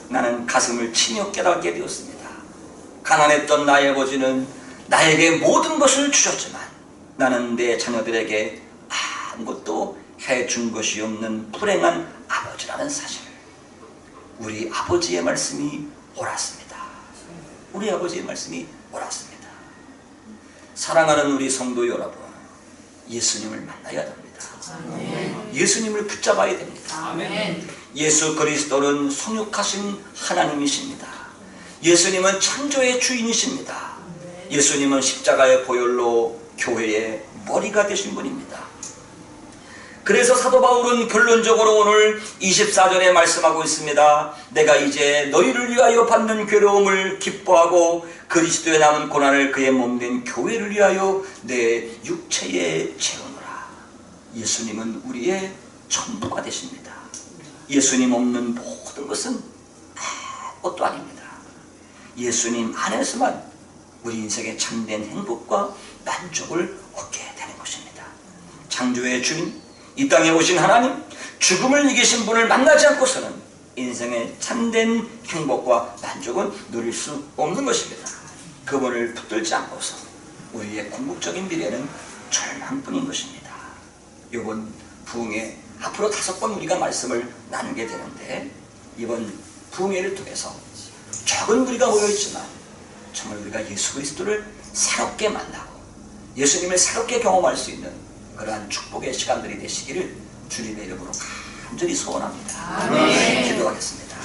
나는 가슴을 치며 깨닫게 되었습니다. 가난했던 나의 아버지는 나에게 모든 것을 주셨지만 나는 내 자녀들에게 아무것도 해준 것이 없는 불행한 아버지라는 사실. 우리 아버지의 말씀이 옳았습니다. 우리 아버지의 말씀이 옳았습니다. 사랑하는 우리 성도 여러분, 예수님을 만나야 됩니다. 아멘. 예수님을 붙잡아야 됩니다. 아멘. 예수 그리스도는 성육하신 하나님이십니다. 예수님은 창조의 주인이십니다. 예수님은 십자가의 보혈로 교회의 머리가 되신 분입니다. 그래서 사도 바울은 결론적으로 오늘 24절에 말씀하고 있습니다. 내가 이제 너희를 위하여 받는 괴로움을 기뻐하고 그리스도의 남은 고난을 그의 몸된 교회를 위하여 내 육체에 채우노라. 예수님은 우리의 전부가 되십니다. 예수님 없는 모든 것은 아무것도 아닙니다. 예수님 안에서만 우리 인생의 참된 행복과 만족을 얻게 되는 것입니다. 창조의 주인, 이 땅에 오신 하나님, 죽음을 이기신 분을 만나지 않고서는 인생의 참된 행복과 만족은 누릴 수 없는 것입니다. 그분을 붙들지 않고서 우리의 궁극적인 미래는 절망뿐인 것입니다. 이번 부흥회 앞으로 5번 우리가 말씀을 나누게 되는데, 이번 부흥회를 통해서 적은 우리가 모여있지만 정말 우리가 예수 그리스도를 새롭게 만나고 예수님을 새롭게 경험할 수 있는 그러한 축복의 시간들이 되시기를 주님의 이름으로 간절히 소원합니다. 아멘. 기도하겠습니다.